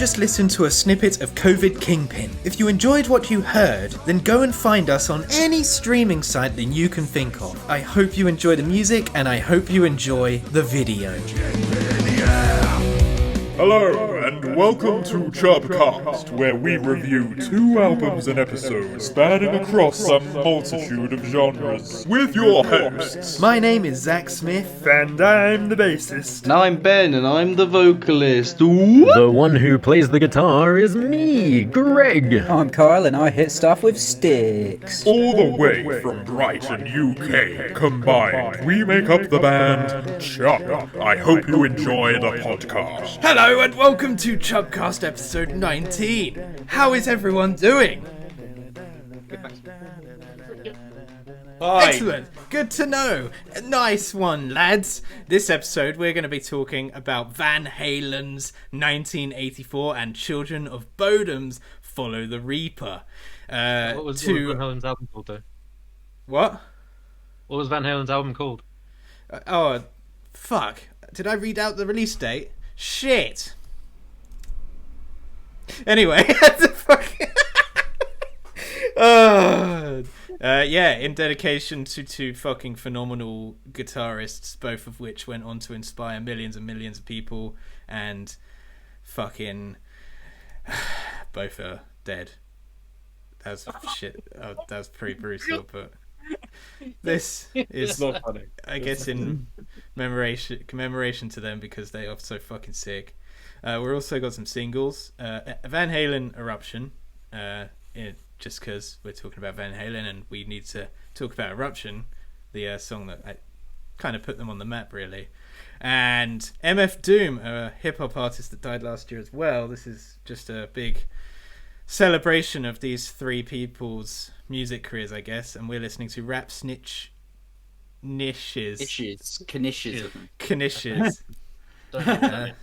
just listened to a snippet of COVID Kingpin. If you enjoyed what you heard, then go and find us on any streaming site that you can think of. I hope you enjoy the music, and I hope you enjoy the video. Hello, and welcome to CHUB Cast, where we review 2 albums an episode, spanning across a multitude of genres, with your hosts. My name is Zach Smith, and I'm the bassist. And I'm Ben, and I'm the vocalist. The one who plays the guitar is me, Greg. I'm Kyle, and I hit stuff with sticks. All the way from Brighton, UK, combined, we make up the band CHUB. I hope you enjoy the podcast. Hello and welcome to CHUB Cast episode 19. How is everyone doing? Hi. Excellent. Good to know. Nice one, lads. This episode we're going to be talking about Van Halen's 1984 and Children of Bodom's Follow the Reaper. What was Van Halen's album called, though? What? What was Van Halen's album called? Fuck. Did I read out the release date? Shit. Anyway, in dedication to 2 fucking phenomenal guitarists, both of which went on to inspire millions and millions of people, and fucking both are dead. That's shit. Oh, that's pretty brutal, but this is Not funny. I guess in commemoration to them because they are so fucking sick. We've also got some singles. Van Halen Eruption, just because we're talking about Van Halen and we need to talk about Eruption, the song that I kind of put them on the map, really. And MF Doom, a hip-hop artist that died last year as well. This is just a big celebration of these 3 people's music careers, I guess, and we're listening to Rap Snitch Knishes. Knishes.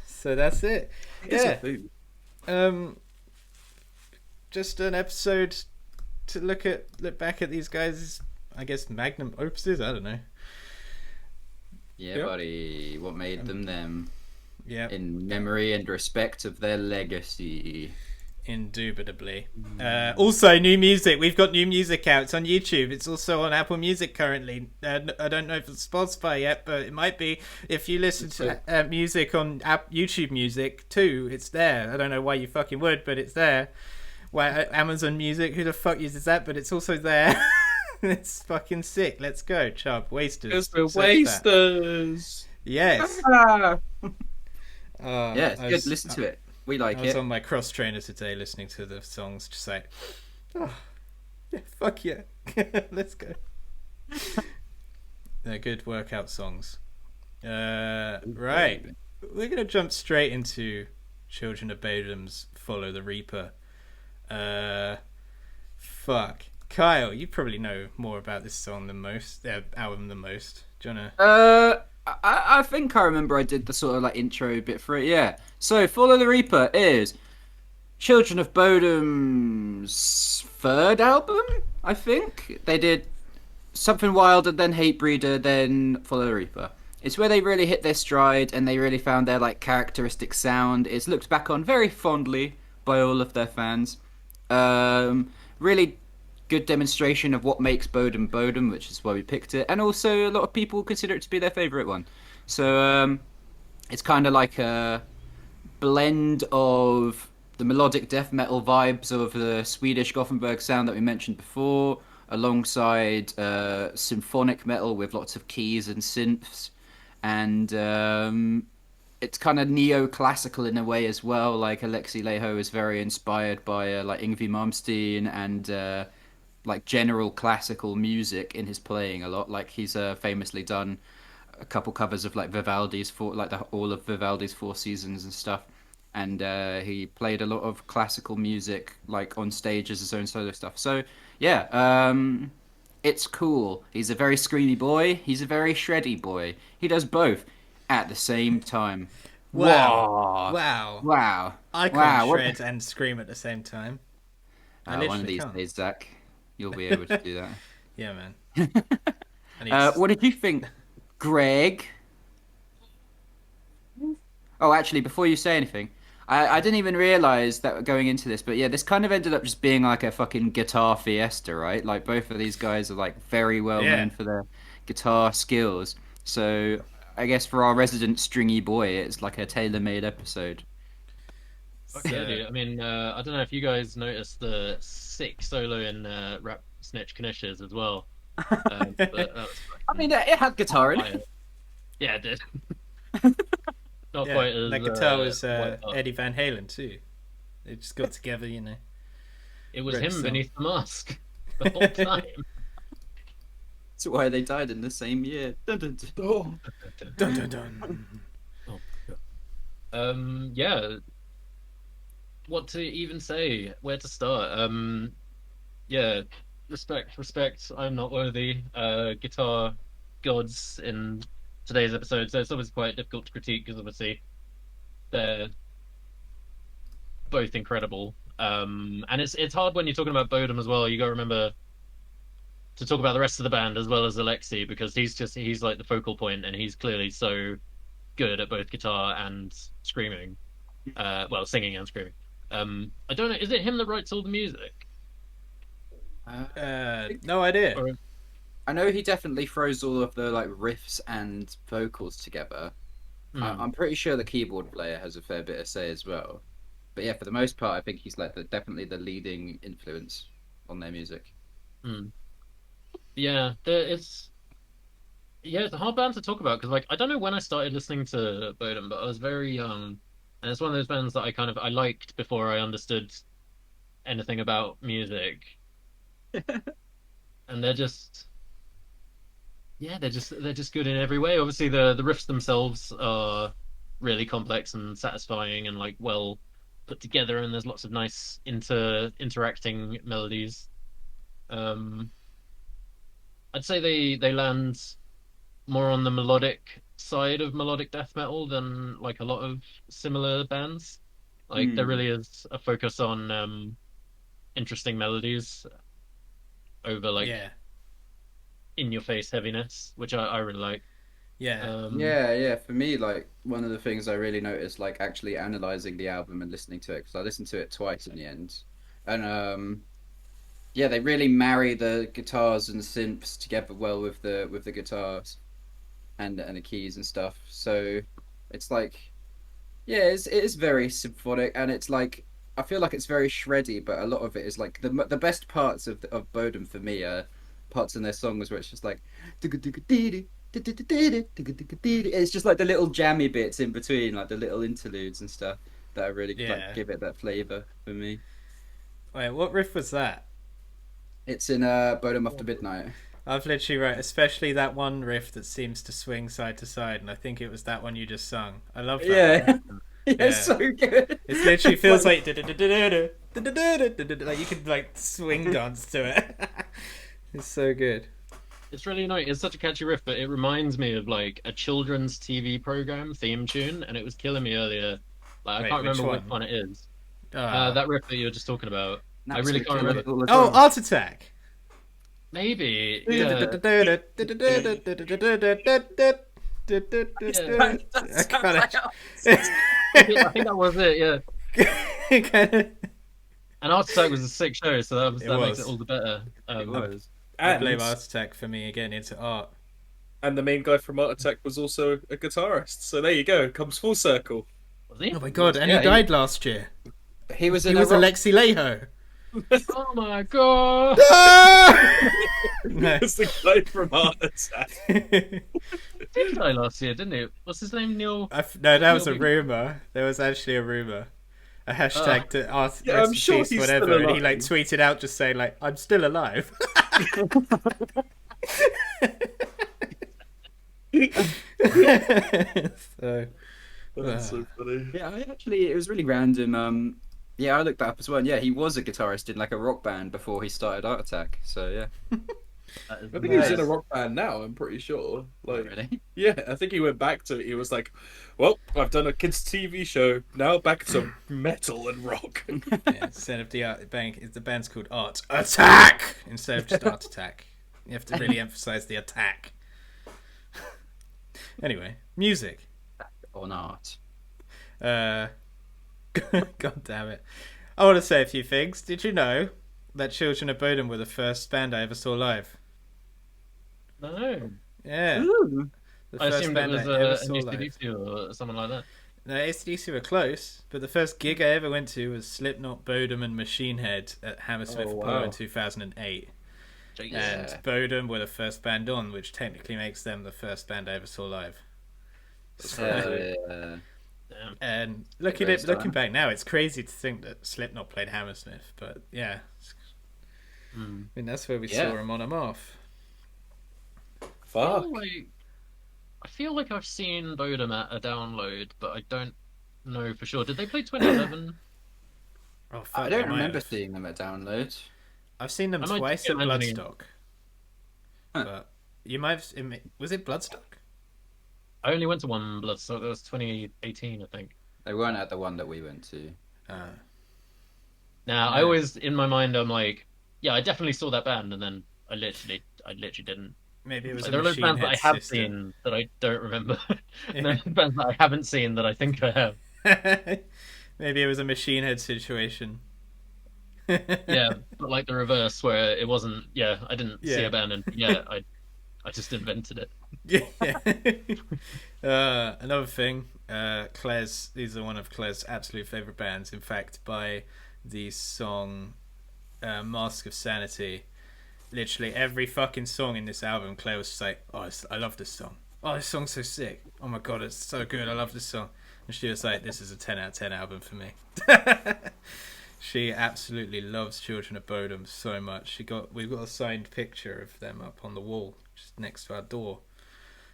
So that's it. Yeah. Just an episode to look back at these guys', I guess, magnum opuses. I don't know. Yeah, yep. Buddy. What made them them? Yeah. In memory and respect of their legacy. Indubitably. Also, new music. We've got new music out. It's on YouTube. It's also on Apple Music currently. I don't know if it's Spotify yet, but it might be. If you listen to music on YouTube Music too, it's there. I don't know why you fucking would, but it's there. Why Amazon Music? Who the fuck uses that? But it's also there. It's fucking sick. Let's go, Chub. Wasters. Because we're wasters. Yes. Yeah, it's good. Listen to it. We like it. I was on my cross trainer today listening to the songs, just like, oh, yeah, fuck yeah. Let's go. They're good workout songs. Right. We're going to jump straight into Children of Bodom's Follow the Reaper. Fuck. Kyle, you probably know more about this song than most, album than most. Do you wanna... I think I remember I did the sort of like intro bit for it, yeah. So, Follow the Reaper is Children of Bodom's 3rd album, I think. They did Something Wild and then Hatebreeder, then Follow the Reaper. It's where they really hit their stride and they really found their like characteristic sound. It's looked back on very fondly by all of their fans. Really good demonstration of what makes Bodom Bodom, which is why we picked it, and also a lot of people consider it to be their favourite one. So it's kind of like a blend of the melodic death metal vibes of the Swedish Gothenburg sound that we mentioned before, alongside symphonic metal with lots of keys and synths, and it's kind of neo-classical in a way as well. Like Alexi Laiho is very inspired by like Yngwie Malmsteen and like general classical music in his playing a lot. Like he's famously done a couple covers of like Vivaldi's all of Vivaldi's Four Seasons and stuff, and he played a lot of classical music like on stage as his own solo stuff. So yeah, it's cool. He's a very screamy boy, he's a very shreddy boy. He does both at the same time. Wow. I can't shred and scream at the same time. One of these days, Zach, you'll be able to do that. Yeah, man. What did you think, Greg? Oh, actually, before you say anything, I didn't even realize that going into this, but yeah, this kind of ended up just being like a fucking guitar fiesta, right? Like both of these guys are like very well known for their guitar skills. So I guess for our resident stringy boy, it's like a tailor-made episode. Yeah, dude. I mean, I don't know if you guys noticed the sick solo in Rap Snitch Knishes as well. But that was I mean, it had guitar in it. Yeah, it did. Not quite as. That guitar was Eddie Van Halen too. They just got together, you know. It was him beneath the mask the whole time. That's why they died in the same year. Dun, dun, dun. Dun, dun, dun. Yeah. What to even say? Where to start? Yeah. Respect. I'm not worthy. Guitar gods in today's episode, so it's obviously quite difficult to critique because obviously they're both incredible. And it's hard when you're talking about Bodom as well. You got to remember to talk about the rest of the band as well as Alexei, because he's like the focal point, and he's clearly so good at both guitar and screaming. Well, singing and screaming. I don't know. Is it him that writes all the music? No idea. I know he definitely throws all of the like riffs and vocals together. I'm pretty sure the keyboard player has a fair bit of say as well. But yeah, for the most part, I think he's like definitely the leading influence on their music. Yeah, it's a hard band to talk about because like I don't know when I started listening to Bodom, but I was very young, and it's one of those bands that I liked before I understood anything about music. And they're just good in every way. Obviously, the riffs themselves are really complex and satisfying and like well put together, and there's lots of nice interacting melodies. I'd say they land more on the melodic side of melodic death metal than like a lot of similar bands. Like there really is a focus on interesting melodies over like in your face heaviness, which I really like. Yeah. For me, like one of the things I really noticed, like actually analyzing the album and listening to it, because I listened to it twice in the end, and yeah, they really marry the guitars and synths together well with the guitars and the keys and stuff. So it's like, yeah, it is very symphonic, and it's like I feel like it's very shreddy, but a lot of it is like the best parts of Bodom for me are parts in their songs where it's just like it's just like the little jammy bits in between, like the little interludes and stuff that really like, give it that flavor for me. Wait, what riff was that? It's in Bodom After Midnight. I've literally wrote, especially that one riff that seems to swing side to side, and I think it was that one you just sung. I love that. Yeah. It's so good. It literally feels like you could like swing dance to it. It's so good. It's really annoying. It's such a catchy riff, but it reminds me of like a children's TV program theme tune, and it was killing me earlier. Like I can't remember which one it is. That riff that you were just talking about. I really can't remember. Oh, Art Attack. Maybe. Yeah. I think that was it. Yeah. And Art Attack was a sick show, so that makes it all the better. It was. I blame Art Attack for me getting into art. And the main guy from Art Attack was also a guitarist. So there you go. It comes full circle. Was he? Oh my god, and he died last year. He was Alexi Laiho. Oh my god! No. It's the guy from Art Attack. He did die last year, didn't he? What's his name? Neil? No, that was a rumour. There was actually a rumour. A hashtag to ask I'm sure he's whatever, still alive. and he like tweeted out just saying like, I'm still alive. So That's so funny. Yeah, it was really random. Yeah, I looked that up as well. And yeah, he was a guitarist in like a rock band before he started Art Attack. So yeah. I think he's in a rock band now, I'm pretty sure. Like, Really? yeah, I think he went back to it. He was like, well, I've done a kids' TV show, now back to metal and rock. yeah, instead of the band's called Art Attack instead of just Art Attack. You have to really emphasize the attack. Anyway, music. On art. God damn it. I want to say a few things. Did you know that Children of Bodom were the first band I ever saw live? No. Yeah. Ooh. The I first assumed it band was I ever a saw new live. CD or something like that. No, AC/DC were close, but the first gig I ever went to was Slipknot, Bodom, and Machine Head at Hammersmith Oh, Apollo wow. in 2008. Jeez. And Bodom were the first band on, which technically makes them the first band I ever saw live. Hell yeah. Damn. And Great looking time. back now, it's crazy to think that Slipknot played Hammersmith, but yeah, Hmm. I mean that's where we Yeah. saw him on and off. Fuck. I feel like I've seen Bodom at a download, but I don't know for sure. Did they play 2011? Oh, fuck, I they don't might remember have. seeing them at download. I've seen them I might twice be at imagining- Bloodstock, Huh. but you might have. Was it Bloodstock? I only went to one Bloodstock. That was 2018, I think. They weren't at the one that we went to. Now, I No. always, in my mind, I'm like, yeah, I definitely saw that band, and then I literally didn't. Maybe it was Like, a there are loads of Machine bands that I Head have sister. seen that I don't remember. And there Yeah. are bands that I haven't seen that I think I have. Maybe it was a Machine Head situation. Yeah, but like the reverse, where it wasn't. Yeah, I didn't see Yeah. a band, and yeah, I just invented it. Yeah. Another thing, these are one of Claire's absolute favourite bands. In fact, by the song Mask of Sanity, literally every fucking song in this album, Claire was just like, oh, I love this song. Oh, this song's so sick. Oh my god, it's so good. I love this song. And she was like, this is a 10 out of 10 album for me. She absolutely loves Children of Bodom so much. We've got a signed picture of them up on the wall just next to our door.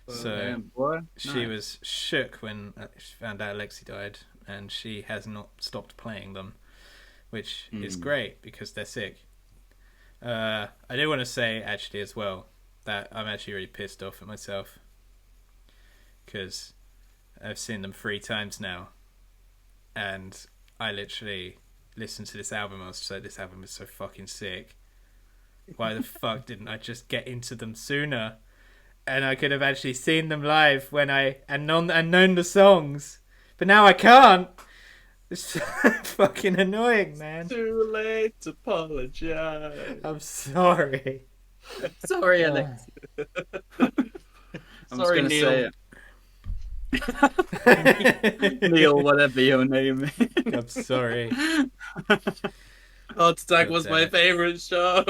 So Damn, boy. she Nice. was shook when she found out Lexi died, and she has not stopped playing them, which is great because they're sick. I do want to say actually as well that I'm actually really pissed off at myself because I've seen them 3 times now, and I literally listened to this album. I was just like, this album is so fucking sick. Why the fuck didn't I just get into them sooner? And I could have actually seen them live when and known the songs, but now I can't. It's fucking annoying, man. Too late to apologize. I'm sorry. Sorry, Alex. I'm Sorry, just Neil. gonna say it. Neil, whatever your name is. I'm sorry. Heart Attack God was damn my it. favourite show.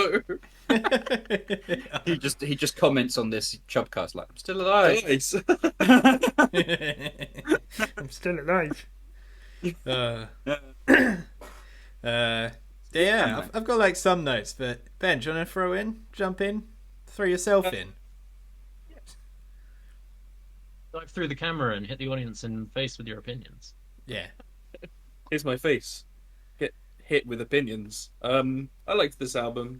He just comments on this CHUB Cast like, I'm still alive. Nice. I'm still alive. Yeah, I've got like some notes, but Ben, do you want to jump in, throw yourself in? Dive through the camera and hit the audience in the face with your opinions. Yeah. Here's my face. Get hit with opinions. I liked this album.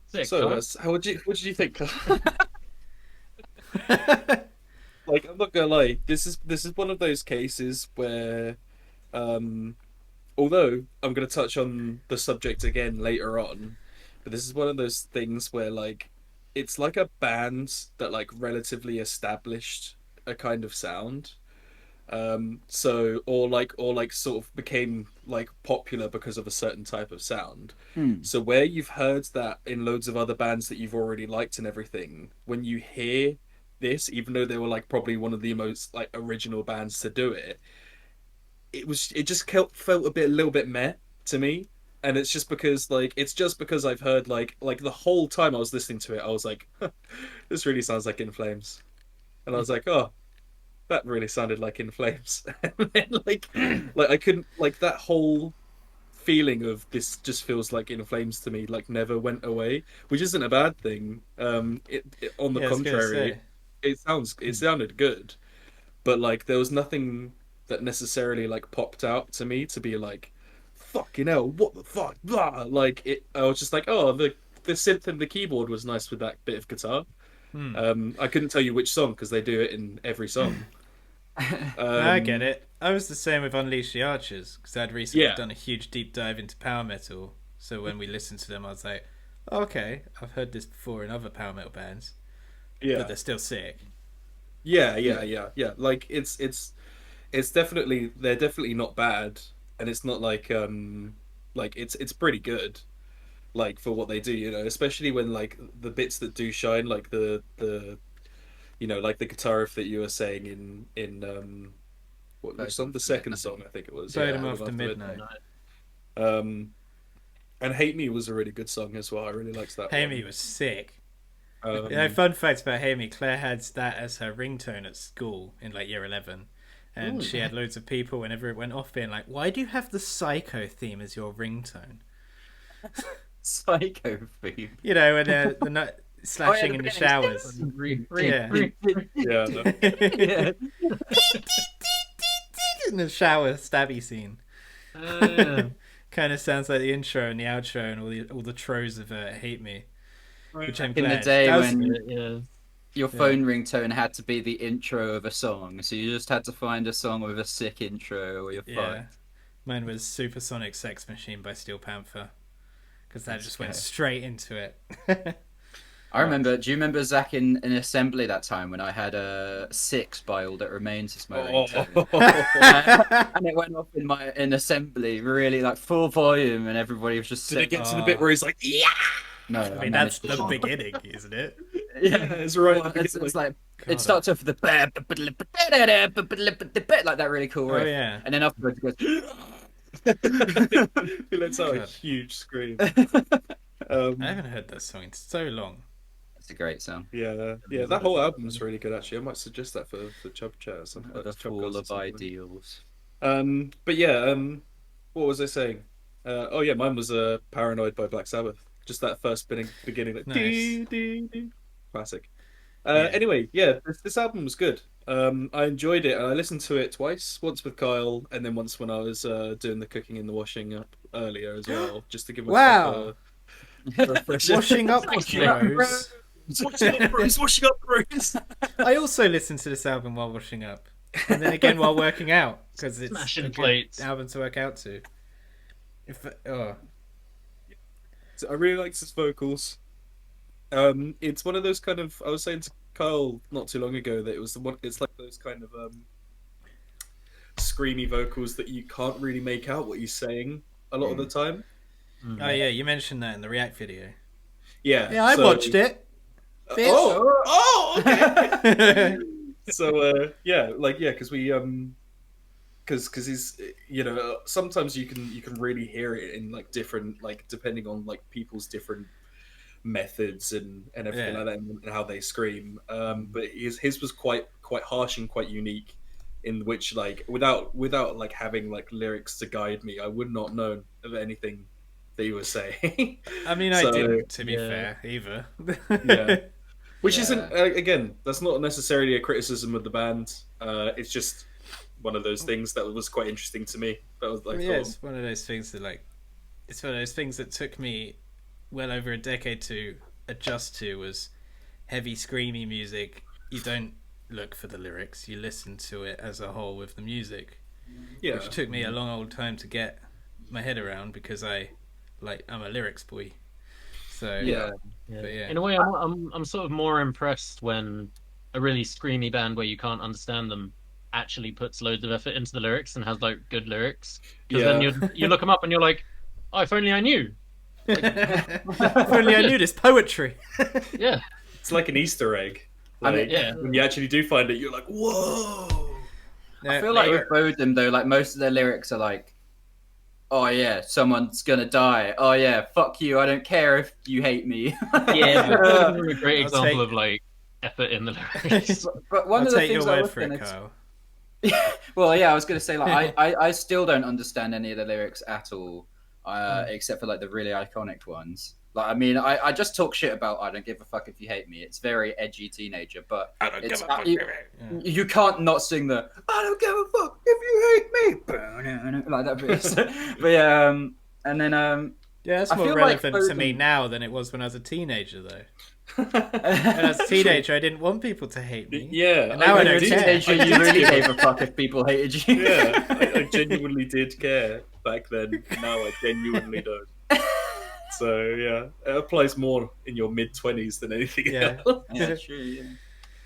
Sick. So, huh? what did you think? Like, I'm not gonna lie. This is one of those cases where, although I'm gonna touch on the subject again later on, but this is one of those things where like it's like a band that like relatively established a kind of sound. So or like sort of became like popular because of a certain type of sound. So where you've heard that in loads of other bands that you've already liked and everything, when you hear this, even though they were like probably one of the most like original bands to do it, it just felt a little bit meh to me. And it's just because I've heard like the whole time I was listening to it, I was like, this really sounds like In Flames. And I was like, oh, that really sounded like In Flames. And then, like I couldn't, like, that whole feeling of this just feels like In Flames to me, like, never went away, which isn't a bad thing. On the Yeah, I was gonna contrary, say. it sounded good, but like there was nothing that necessarily like popped out to me to be like, fucking hell, what the fuck, blah. Like it, I was just like, oh, the synth and the keyboard was nice with that bit of guitar. I couldn't tell you which song because they do it in every song. I get it. I was the same with Unleash the Archers because I'd recently Yeah. done a huge deep dive into power metal. So when we listened to them, I was like, oh, okay, I've heard this before in other power metal bands, Yeah, but they're still sick. yeah. Like they're definitely not bad, and it's not like it's pretty good, like for what they do, you know, especially when like the bits that do shine, like the like the guitar riff that you were saying in which song? The second song, I think it was. Bodom Yeah, After Midnight. Um, and Hate Me was a really good song as well. I really liked that Hate one. Me was sick. Um, Fun fact about Hate Me, Claire had that as her ringtone at school in like year 11. And she had loads of people whenever it went off being like, why do you have the Psycho theme as your ringtone? Psycho theme. You know, when the nut slashing in the showers. Yeah. yeah, no. Yeah. In the shower stabby scene. Yeah. Kind of sounds like the intro and the outro and all the tros of Hate Me. Which I'm In glad. the day That was- when Yeah. your phone ringtone had to be the intro of a song, so you just had to find a song with a sick intro or you're Yeah. fucked. Mine was Supersonic Sex Machine by Steel Panther. Because that just went Okay. straight into it. I remember. Do you remember Zach in assembly that time when I had a 6 by All That Remains as my ringtone? And it went off in assembly, really like full volume, and everybody was just. Did it get to the Oh. bit where he's like, yeah? No, I mean, that's the beginning, isn't it? Yeah, It's right. well, it's like God, it starts off with the like that really cool Oh, riff, yeah. and then afterwards it goes. He lets out a God. huge scream. I haven't heard that song in so long. It's a great song. Yeah, that whole album's really good. Actually, I might suggest that for CHUB Chat or something. The CHUB Fall Cast or of something. Ideals. But yeah, what was I saying? Oh yeah, mine was Paranoid by Black Sabbath. Just that first beginning, like Nice. dee, dee, dee. Classic. Yeah. Anyway, yeah, this album was good. I enjoyed it, and I listened to it twice. Once with Kyle, and then once when I was doing the cooking and the washing up earlier as well, just to give myself a refresher. Washing up bros. Washing up, bros. I also listened to this album while washing up. And then again while working out. Because it's Smashing a good plates. album to work out to. I really liked his vocals. It's one of those kind of. I was saying to Kyle not too long ago that it was the one. It's like those kind of screamy vocals that you can't really make out what he's saying a lot of the time. Oh yeah, you mentioned that in the React video. Yeah, Yeah, I so- watched it. okay. So because we because he's sometimes you can really hear it in like different, like depending on like people's different methods and everything Yeah. like that, and how they scream. But his was quite harsh and quite unique, in which like without like having like lyrics to guide me, I would not know of anything that he was saying. I mean, So- I didn't, to be Yeah. fair, either. Yeah. Which Yeah. isn't again, that's not necessarily a criticism of the band. It's just one of those things that was quite interesting to me. That was like, Yeah, it's one of those things that it's one of those things that took me well over a decade to adjust to. Was heavy screamy music. You don't look for the lyrics, you listen to it as a whole with the music, yeah, which took me a long old time to get my head around because I'm a lyrics boy. So yeah, But yeah. In a way, I'm sort of more impressed when a really screamy band where you can't understand them actually puts loads of effort into the lyrics and has like good lyrics. Because then you look them up and you're like, oh, if only I knew. if only I knew this poetry. Yeah. it's like an Easter egg. I Like mean, yeah. when you actually do find it, you're like, whoa. I feel like with Bodom though, like most of their lyrics are like, "Oh yeah, someone's gonna die. Oh yeah, fuck you. I don't care if you hate me." Yeah, but a great I'll example take- of like effort in the lyrics. But one I'll of the take your things I word was for it, gonna Kyle. well, yeah, I was gonna say like I still don't understand any of the lyrics at all, except for like the really iconic ones. Like I mean, I just talk shit about I don't give a fuck if you hate me. It's very edgy teenager, but I don't it's give a fuck. you can't not sing the I don't give a fuck if you hate me like that bit. But yeah, and then Yeah, that's I more feel like relevant to me Bodom- now than it was when I was a teenager, though. When I was a teenager, I didn't want people to hate me. Yeah, And now I when don't you were a care. teenager, you really gave a fuck if people hated you. Yeah, I genuinely did care back then. Now I genuinely don't. So yeah, it applies more in your mid-20s than anything Yeah. else. Yeah, true. Yeah.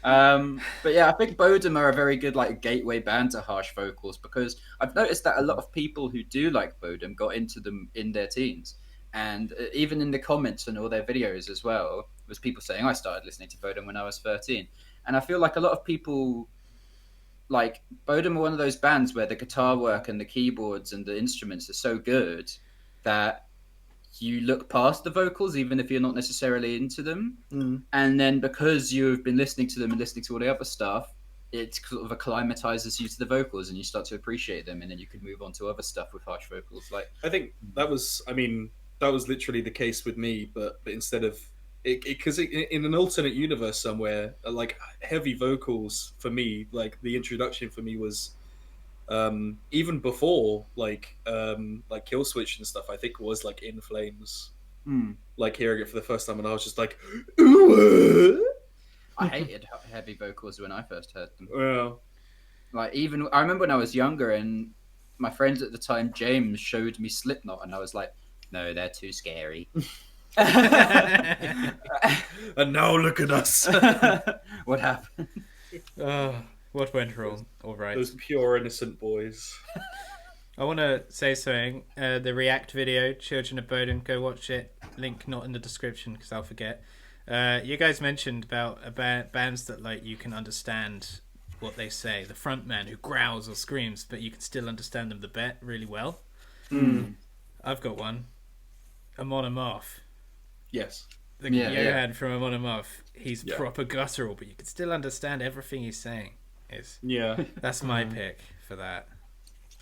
But yeah, I think Bodom are a very good like gateway band to harsh vocals because I've noticed that a lot of people who do like Bodom got into them in their teens, and even in the comments on all their videos as well, was people saying I started listening to Bodom when I was 13, and I feel like a lot of people like Bodom are one of those bands where the guitar work and the keyboards and the instruments are so good that you look past the vocals even if you're not necessarily into them. And then because you've been listening to them and listening to all the other stuff, it sort of acclimatizes you to the vocals and you start to appreciate them, and then you can move on to other stuff with harsh vocals. Like I think that was literally the case with me, but instead of it, because in an alternate universe somewhere, like heavy vocals for me, like the introduction for me was even before like Kill Switch and stuff. I think was like In Flames, like hearing it for the first time, and I was just like, ooh. I hated heavy vocals when I first heard them. Well, Like even I remember when I was younger and my friends at the time, James, showed me Slipknot, and I was like, no, they're too scary. and now look at us. What happened? What went wrong? All right. Those pure innocent boys. I want to say something. The React video, Children of Bodom, go watch it. Link not in the description because I'll forget. You guys mentioned about bands that like you can understand what they say. The front man who growls or screams, but you can still understand them really well. I've got one. Amon Amarth. Yes. The Johan from Amon Amarth. He's proper guttural, but you can still understand everything he's saying. That's my pick for that.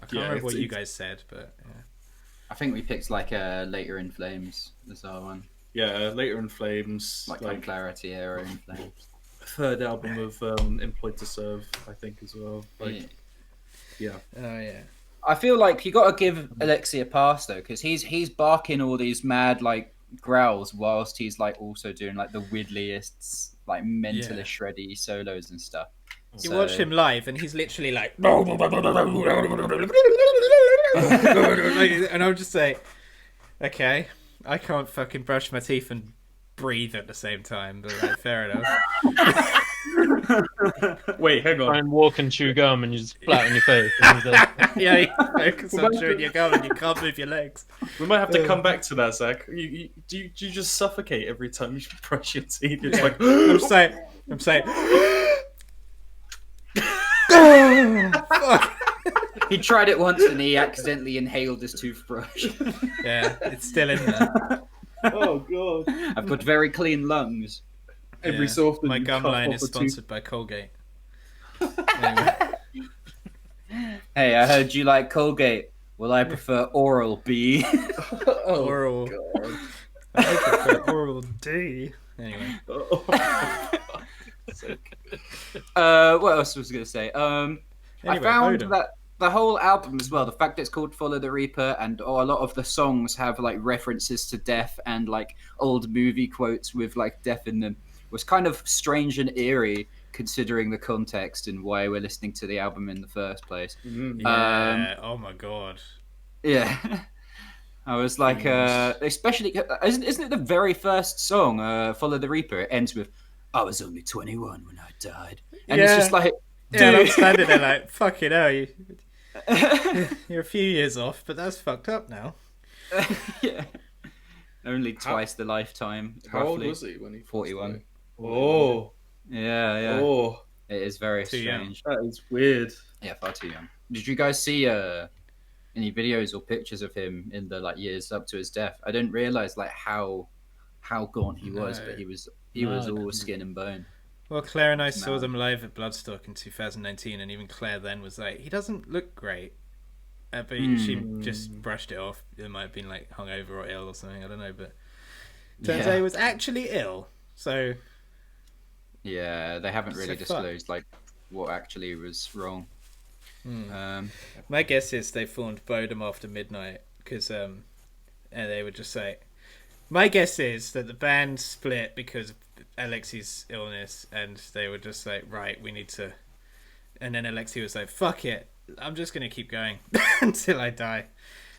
I can't remember what you guys said, but yeah. I think we picked like Later in Flames as our one. Yeah, Later in Flames. Like Clarity era in Flames. Third album of Employed to Serve, I think, as well. Yeah. Oh, yeah. I feel like you got to give Alexi a pass though, because he's barking all these mad like growls whilst he's like also doing like the widdliest, like mentalist shreddy solos and stuff. You watch him live, and he's literally like, and I'm just saying, okay, I can't fucking brush my teeth and breathe at the same time, but like, fair enough. Wait, hang on. Try and walk and chew gum, and you just flat on your face. And Yeah, you focus on chewing your gum, and you can't move your legs. We might have to come back to that, Zach. Do you just suffocate every time you brush your teeth? You're just like, I'm saying. Oh, fuck. He tried it once and he accidentally inhaled his toothbrush. Yeah, it's still in there. oh god! I've got very clean lungs. Every so often, my you gum cough line off is a sponsored by Colgate. Anyway. Hey, I heard you like Colgate. Well, I prefer Oral B. Oral. God. I prefer Oral D. Anyway. What else was I going to say? I Anyway, found Bodom. that the whole album as well, the fact it's called Follow the Reaper, and a lot of the songs have like references to death and like old movie quotes with like death in them, was kind of strange and eerie considering the context and why we're listening to the album in the first place. Yeah. Oh my god. Yeah. I was like, especially, isn't it the very first song, Follow the Reaper? It ends with, I was only 21 when I died. And it's just like, dude. Yeah, and I'm standing there like, fucking hell, you're a few years off, but that's fucked up now. Yeah. Only twice the lifetime. How old roughly. was he when he 41. Oh. Yeah. Oh. It is very Too young. strange. That is weird. Yeah, far too young. Did you guys see any videos or pictures of him in the like years up to his death? I didn't realize like how gaunt he was, but he was all skin and bone. Well, Claire and I saw them live at Bloodstock in 2019, and even Claire then was like, he doesn't look great. But she just brushed it off. It might have been like hungover or ill or something, I don't know, but turns out he was actually ill. So yeah, they haven't really So disclosed like what actually was wrong. my guess is they formed Bodom after midnight because and they would just say, my guess is that the band split because of Alexi's illness, and they were just like, right, we need to, and then Alexi was like, fuck it, I'm just gonna keep going until I die,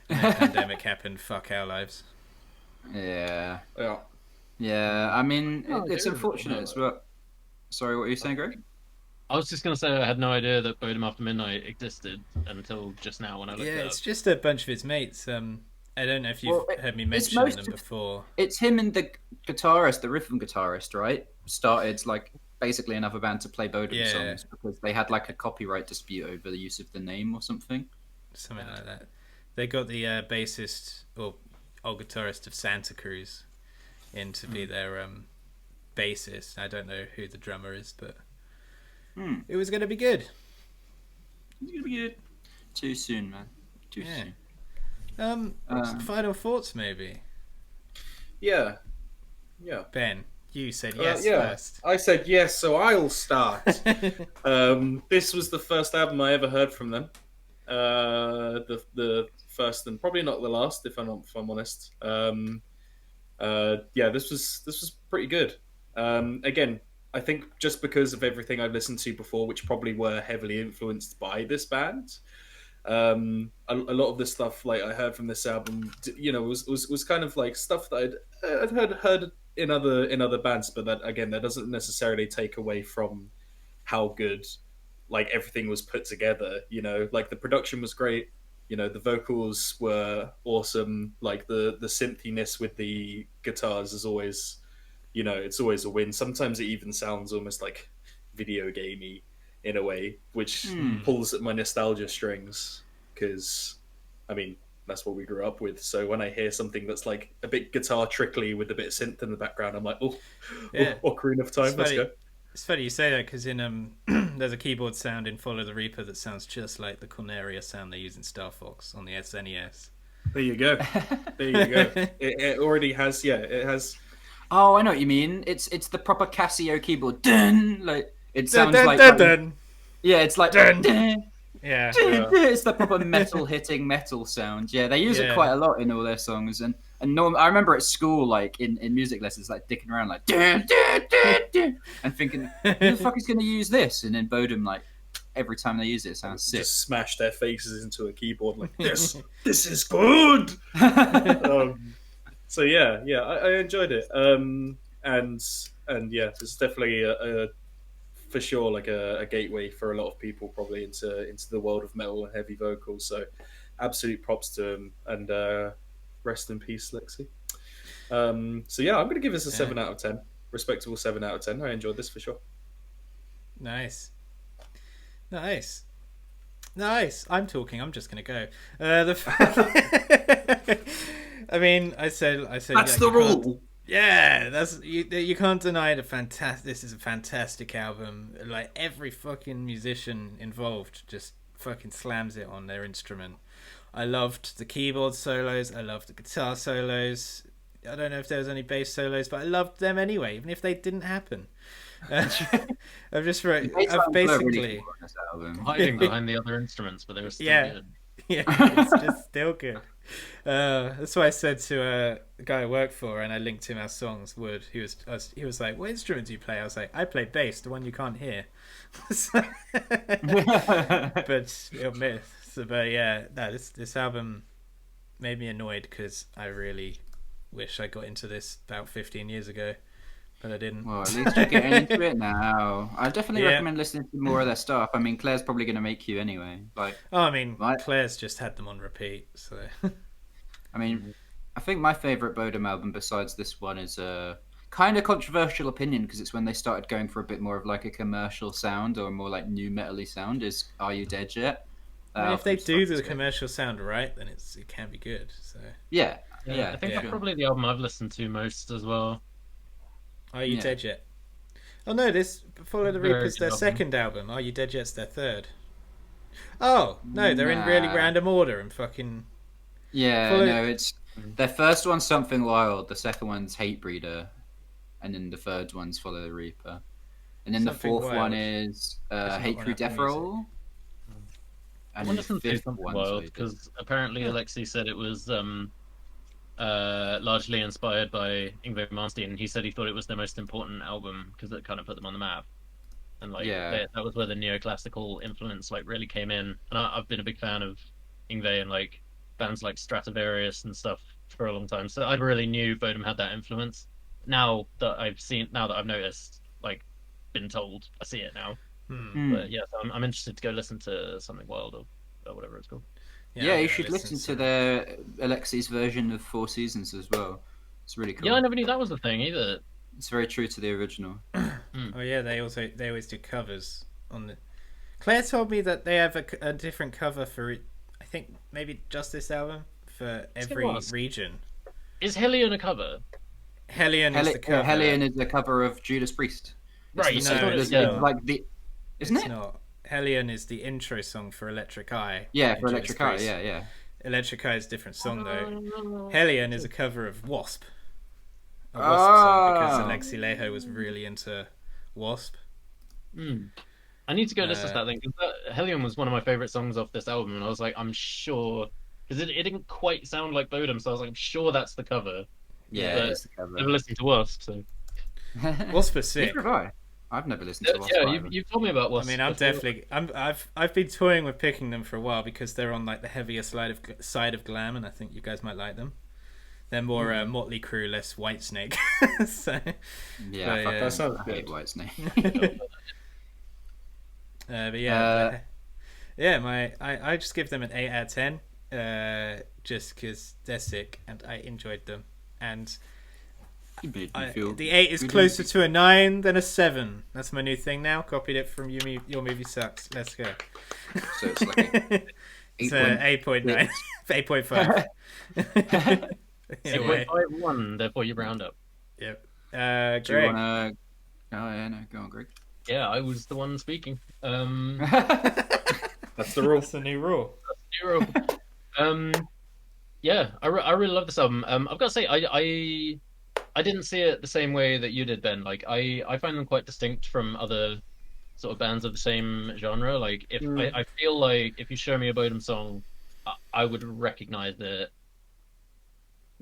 and the pandemic happened. Fuck our lives. Yeah. Yeah. I mean, it's unfortunate, but Sorry, what were you saying, Greg? I was just gonna say I had no idea that Bodom After Midnight existed until just now when I looked Yeah, it up. it's just a bunch of his mates. I don't know if you've Well, heard me it's mention most them of- before. It's him and the guitarist, the rhythm guitarist, right? Started like basically another band to play Bodom Yeah. songs because they had like a copyright dispute over the use of the name or something. Something like that. They got the bassist or old guitarist of Santa Cruz in to be their bassist. I don't know who the drummer is, but it was going to be good. It's gonna be good. Too soon, man. Too Yeah. soon. Final thoughts, maybe. Yeah. Ben, you said yes yeah. first. I said yes, so I'll start. This was the first album I ever heard from them. The first and probably not the last, if I'm honest. This was pretty good. Again, I think just because of everything I've listened to before, which probably were heavily influenced by this band. A lot of the stuff like I heard from this album, was kind of like stuff that I'd heard in other bands, but that doesn't necessarily take away from how good like everything was put together. Like the production was great. The vocals were awesome. Like the synthiness with the guitars is always, it's always a win. Sometimes it even sounds almost like video gamey in a way, which pulls at my nostalgia strings because, I mean, that's what we grew up with. So when I hear something that's like a bit guitar trickly with a bit of synth in the background, I'm like, Ocarina of Time, let's go. It's funny you say that because in there's a keyboard sound in Follow the Reaper that sounds just like the Corneria sound they use in Star Fox on the SNES. There you go. It already has, it has. Oh, I know what you mean. It's the proper Casio keyboard. Dun! Like it sounds Dun, like dun, dun. yeah, it's like Dun. dun, Yeah. dun, dun. It's the proper metal hitting metal sound. Yeah, they use it Yeah. quite a lot in all their songs. And I remember at school, like in music lessons, like dicking around like dun, dun, dun, dun, and thinking, who the fuck is going to use this? And then Bodom, like every time they use it, it sounds sick. Just smash their faces into a keyboard like this. This is good. So I enjoyed it. And yeah, it's definitely a for sure like a gateway for a lot of people probably into the world of metal and heavy vocals. So absolute props to him, and rest in peace, Lexi. So yeah, I'm gonna give this a 7 out of 10. Respectable 7 out of 10. I enjoyed this for sure. Nice. I'm talking. I'm just gonna go. I mean, I said. That's the rule. Yeah, that's you can't deny the fantastic. This is a fantastic album. Like every fucking musician involved just fucking slams it on their instrument. I loved the keyboard solos. I loved the guitar solos. I don't know if there was any bass solos, but I loved them anyway, even if they didn't happen. I've basically Hiding behind the other instruments, but they were still good. Yeah, it's just still good. That's what I said to the guy I work for, and I linked him our songs. Wood, he was like, "What instrument do you play?" I was like, "I play bass, the one you can't hear." But it'll miss. But yeah, no, this album made me annoyed because I really wish I got into this about 15 years ago, but I didn't. Well, at least you're getting into it now. I definitely recommend listening to more of their stuff. I mean, Claire's probably going to make you anyway. Claire's just had them on repeat, so. I mean, I think my favourite Bodom album besides this one is a kind of controversial opinion because it's when they started going for a bit more of like a commercial sound or more like new metal-y sound is Are You Dead Yet? If they do the commercial sound right, then it can be good. So yeah. I think that's probably the album I've listened to most as well. Are You Dead Yet? Oh no, this Follow the Reaper's their second album. Are You Dead Yet's their third. Oh no, they're in really random order and fucking. Yeah, it's their first one's Something Wild, the second one's Hatebreeder, and then the third one's Follow the Reaper, and then the fourth one is Hate Through Death Roll. I want to listen to Something Wild because apparently Alexei said it was largely inspired by Yngwie Malmsteen. He said he thought it was their most important album because it kind of put them on the map, and that was where the neoclassical influence like really came in. And I've been a big fan of Yngwie and like bands like Stratovarius and stuff for a long time, so I really knew Bodom had that influence. Now that I've noticed, like been told. I see it now. Hmm. But yeah, so I'm interested to go listen to Something Wild or whatever it's called. Yeah, I'm you gonna should listen to some- their Alexi's version of Four Seasons as well. It's really cool. Yeah, I never knew that was the thing either. It's very true to the original. Oh yeah, they always do covers on the. Claire told me that they have a different cover for, I think maybe just this album for every was. region. Is Helion a cover? Helion is the cover. Hellion is the cover of Judas Priest. Right, the- no, it's it's not. like the, isn't It's it? not. Helion is the intro song for Electric Eye. Yeah, in for Judas Electric Eye. Priest. Yeah. Electric Eye is a different song though. Oh. Helion is a cover of Wasp. A Wasp song because Oh. Alexi Laiho was really into Wasp. I need to go listen to that thing because Helion was one of my favorite songs off this album, and I was like, I'm sure because it didn't quite sound like Bodom, so I was like, I'm sure that's the cover. Yeah, But it's the cover. Never listened to Wasp, so Wasp is sick. Neither have I. I've never listened to Wasp. yeah, either. you've told me about I Wasp. mean, I'm before. definitely. I've been toying with picking them for a while because they're on like the heavier side of glam, and I think you guys might like them. They're more Motley Crue, less Whitesnake. So, Yeah, but, fuck yeah. That sounds I hate good. Whitesnake. but yeah, I just give them an 8 out of 10, just because they're sick and I enjoyed them, and You made me feel the 8 is good. closer to a 9 than a 7. That's my new thing now. Copied it from Your Movie Sucks. Let's go. So it's like It's 8.9, 8.5. Anyway, 8.51, therefore you round up. yep. Do you Greg. wanna? Oh yeah, no, go on, Greg. Yeah, I was the one speaking. That's the rule. That's the new rule. Zero. Yeah, I really love this album. I've got to say, I didn't see it the same way that you did, Ben. Like, I find them quite distinct from other sort of bands of the same genre. Like, if I feel like if you show me a Bodom song, I would recognize it.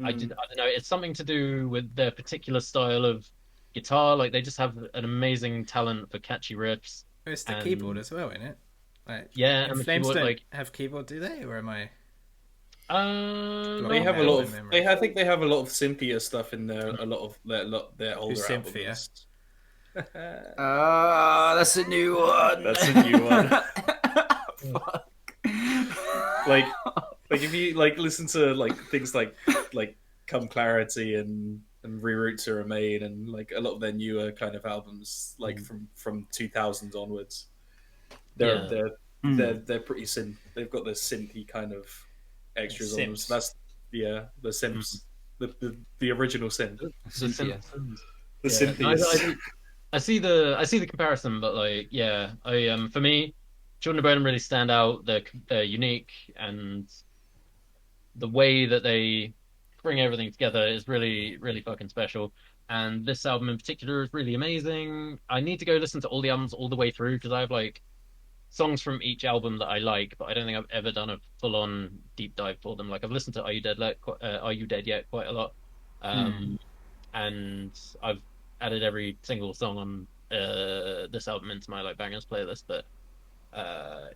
I don't know. It's something to do with their particular style of guitar. Like, they just have an amazing talent for catchy riffs. It's the And- keyboard as well, isn't it? Like, Yeah, In and the Flames keyboard, don't like, have keyboard, do they? Or am I? They have a Yeah, lot my of. memory. I think they have a lot of Cynthia stuff in there. A lot of their older Cynthia? albums. That's a new one. That's a new one. like if you like listen to like things like Come Clarity and Reroute to Remain and like a lot of their newer kind of albums like from 2000s onwards. They're pretty synth. They've got this synthy kind of extras on them. So that's the synths, the original synth, Cynthia. the Yeah, synthies. I see the comparison, but like, yeah, for me, Children of Bodom really stand out. They're unique, and the way that they bring everything together is really, really fucking special. And this album in particular is really amazing. I need to go listen to all the albums all the way through because I have like songs from each album that I like, but I don't think I've ever done a full-on deep dive for them. Like I've listened to Are You Dead Yet quite a lot, and I've added every single song on this album into my like bangers playlist. But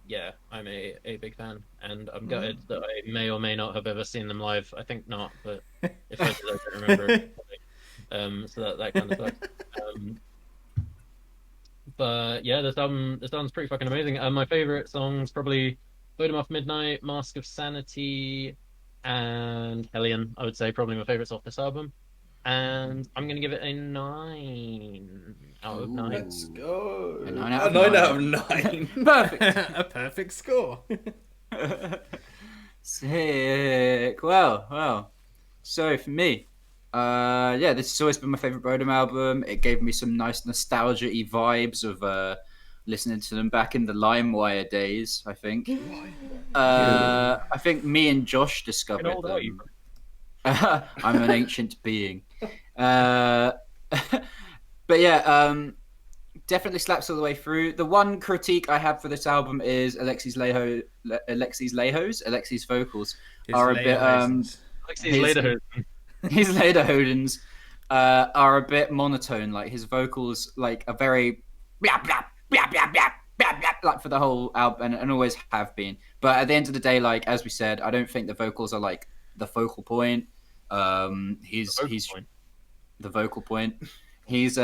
yeah, I'm a big fan, and I'm gutted that I may or may not have ever seen them live. I think not, but if I did, I don't remember. So that kind of sucks. But yeah, this album's pretty fucking amazing. My favorite songs probably Bodom Off Midnight, Mask of Sanity, and Hellion. I would say probably my favorites off this album. And I'm gonna give it a 9 out of 9. Let's go. A 9 A out of 9 9. out of 9. Perfect. A perfect score. Sick. Well. So for me, yeah, this has always been my favorite Bodom album. It gave me some nice nostalgia-y vibes of listening to them back in the LimeWire days. I think. I think me and Josh discovered How old are you? them. I'm an ancient being. But yeah, definitely slaps all the way through. The one critique I have for this album is Alexi's vocals are a bit Alexi's later. his Lederhoden's are a bit monotone. Like his vocals like are very like for the whole album and always have been. But at the end of the day, like as we said, I don't think the vocals are like the focal point. He's the vocal point. He's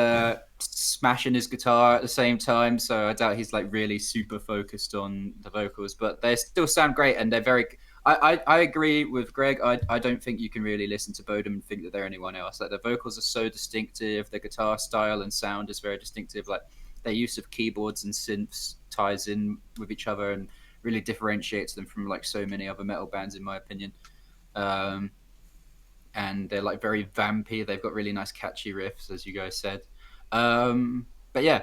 smashing his guitar at the same time, so I doubt he's like really super focused on the vocals, but they still sound great, and they're very. I agree with Greg. I don't think you can really listen to Bodom and think that they're anyone else. Like, the vocals are so distinctive, the guitar style and sound is very distinctive. Like, their use of keyboards and synths ties in with each other and really differentiates them from like so many other metal bands, in my opinion. And they're like very vampy. They've got really nice catchy riffs, as you guys said. But yeah,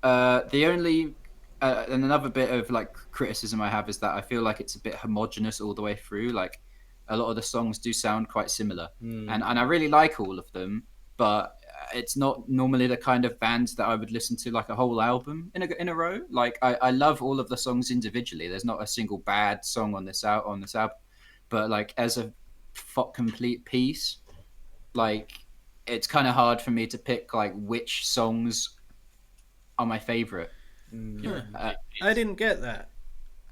the only and another bit of like criticism I have is that I feel like it's a bit homogenous all the way through. Like, a lot of the songs do sound quite similar, and I really like all of them, but it's not normally the kind of band that I would listen to like a whole album in a row. Like, I love all of the songs individually. There's not a single bad song on this album, but like as a complete piece, like, it's kind of hard for me to pick like which songs are my favorite. I didn't get that.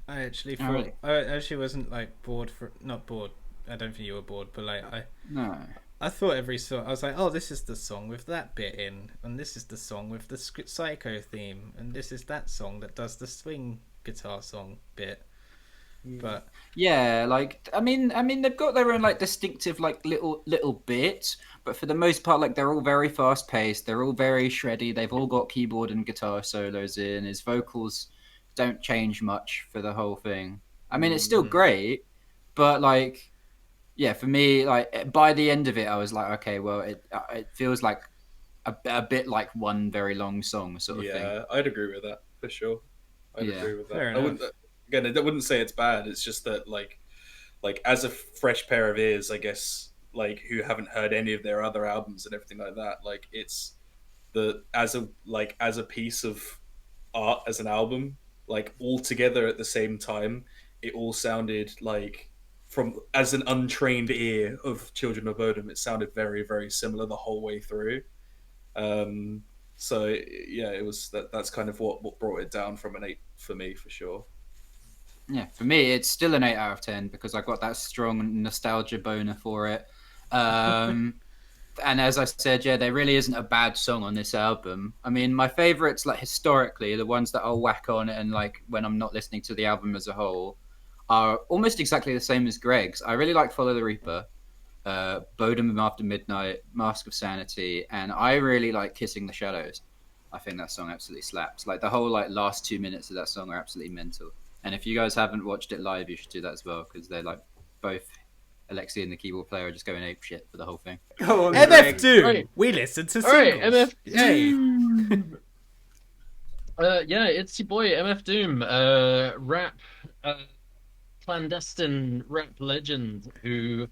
I actually thought really? I actually wasn't like not bored. I don't think you were bored, but like I thought every song I was like, oh, this is the song with that bit in, and this is the song with the psycho theme, and this is that song that does the swing guitar song bit. But yeah, like I mean they've got their own like distinctive like little bits, but for the most part, like, they're all very fast paced, they're all very shreddy, they've all got keyboard and guitar solos in. His vocals don't change much for the whole thing. I mean, it's still great, but like, yeah, for me, like, by the end of it I was like, okay, well, it feels like a bit like one very long song sort of thing. Yeah, I'd agree with that for sure. I'd agree with that. Fair I wouldn't, again, I wouldn't say it's bad. It's just that like as a fresh pair of ears, I guess, like, who haven't heard any of their other albums and everything like that, like, it's as a piece of art, as an album, like, all together at the same time, it all sounded like, from as an untrained ear of Children of Bodom, it sounded very, very similar the whole way through. So yeah, it was that's kind of what brought it down from an 8 for me, for sure. Yeah, for me, it's still an 8 out of 10 because I got that strong nostalgia boner for it. And as I said, yeah, there really isn't a bad song on this album. I mean, my favorites, like, historically, the ones that I'll whack on and like when I'm not listening to the album as a whole, are almost exactly the same as Greg's. I really like Follow the Reaper, Bodom After Midnight, Mask of Sanity, and I really like Kissing the Shadows. I think that song absolutely slaps. Like, the whole like last 2 minutes of that song are absolutely mental. And if you guys haven't watched it live, you should do that as well, because they're like both Alexi and the keyboard player are just going ape shit for the whole thing. Go on, MF Greg. Doom. Right. We listen to All right, singles. MF Yay. Doom. Yeah, it's your boy MF Doom, rap, clandestine rap legend who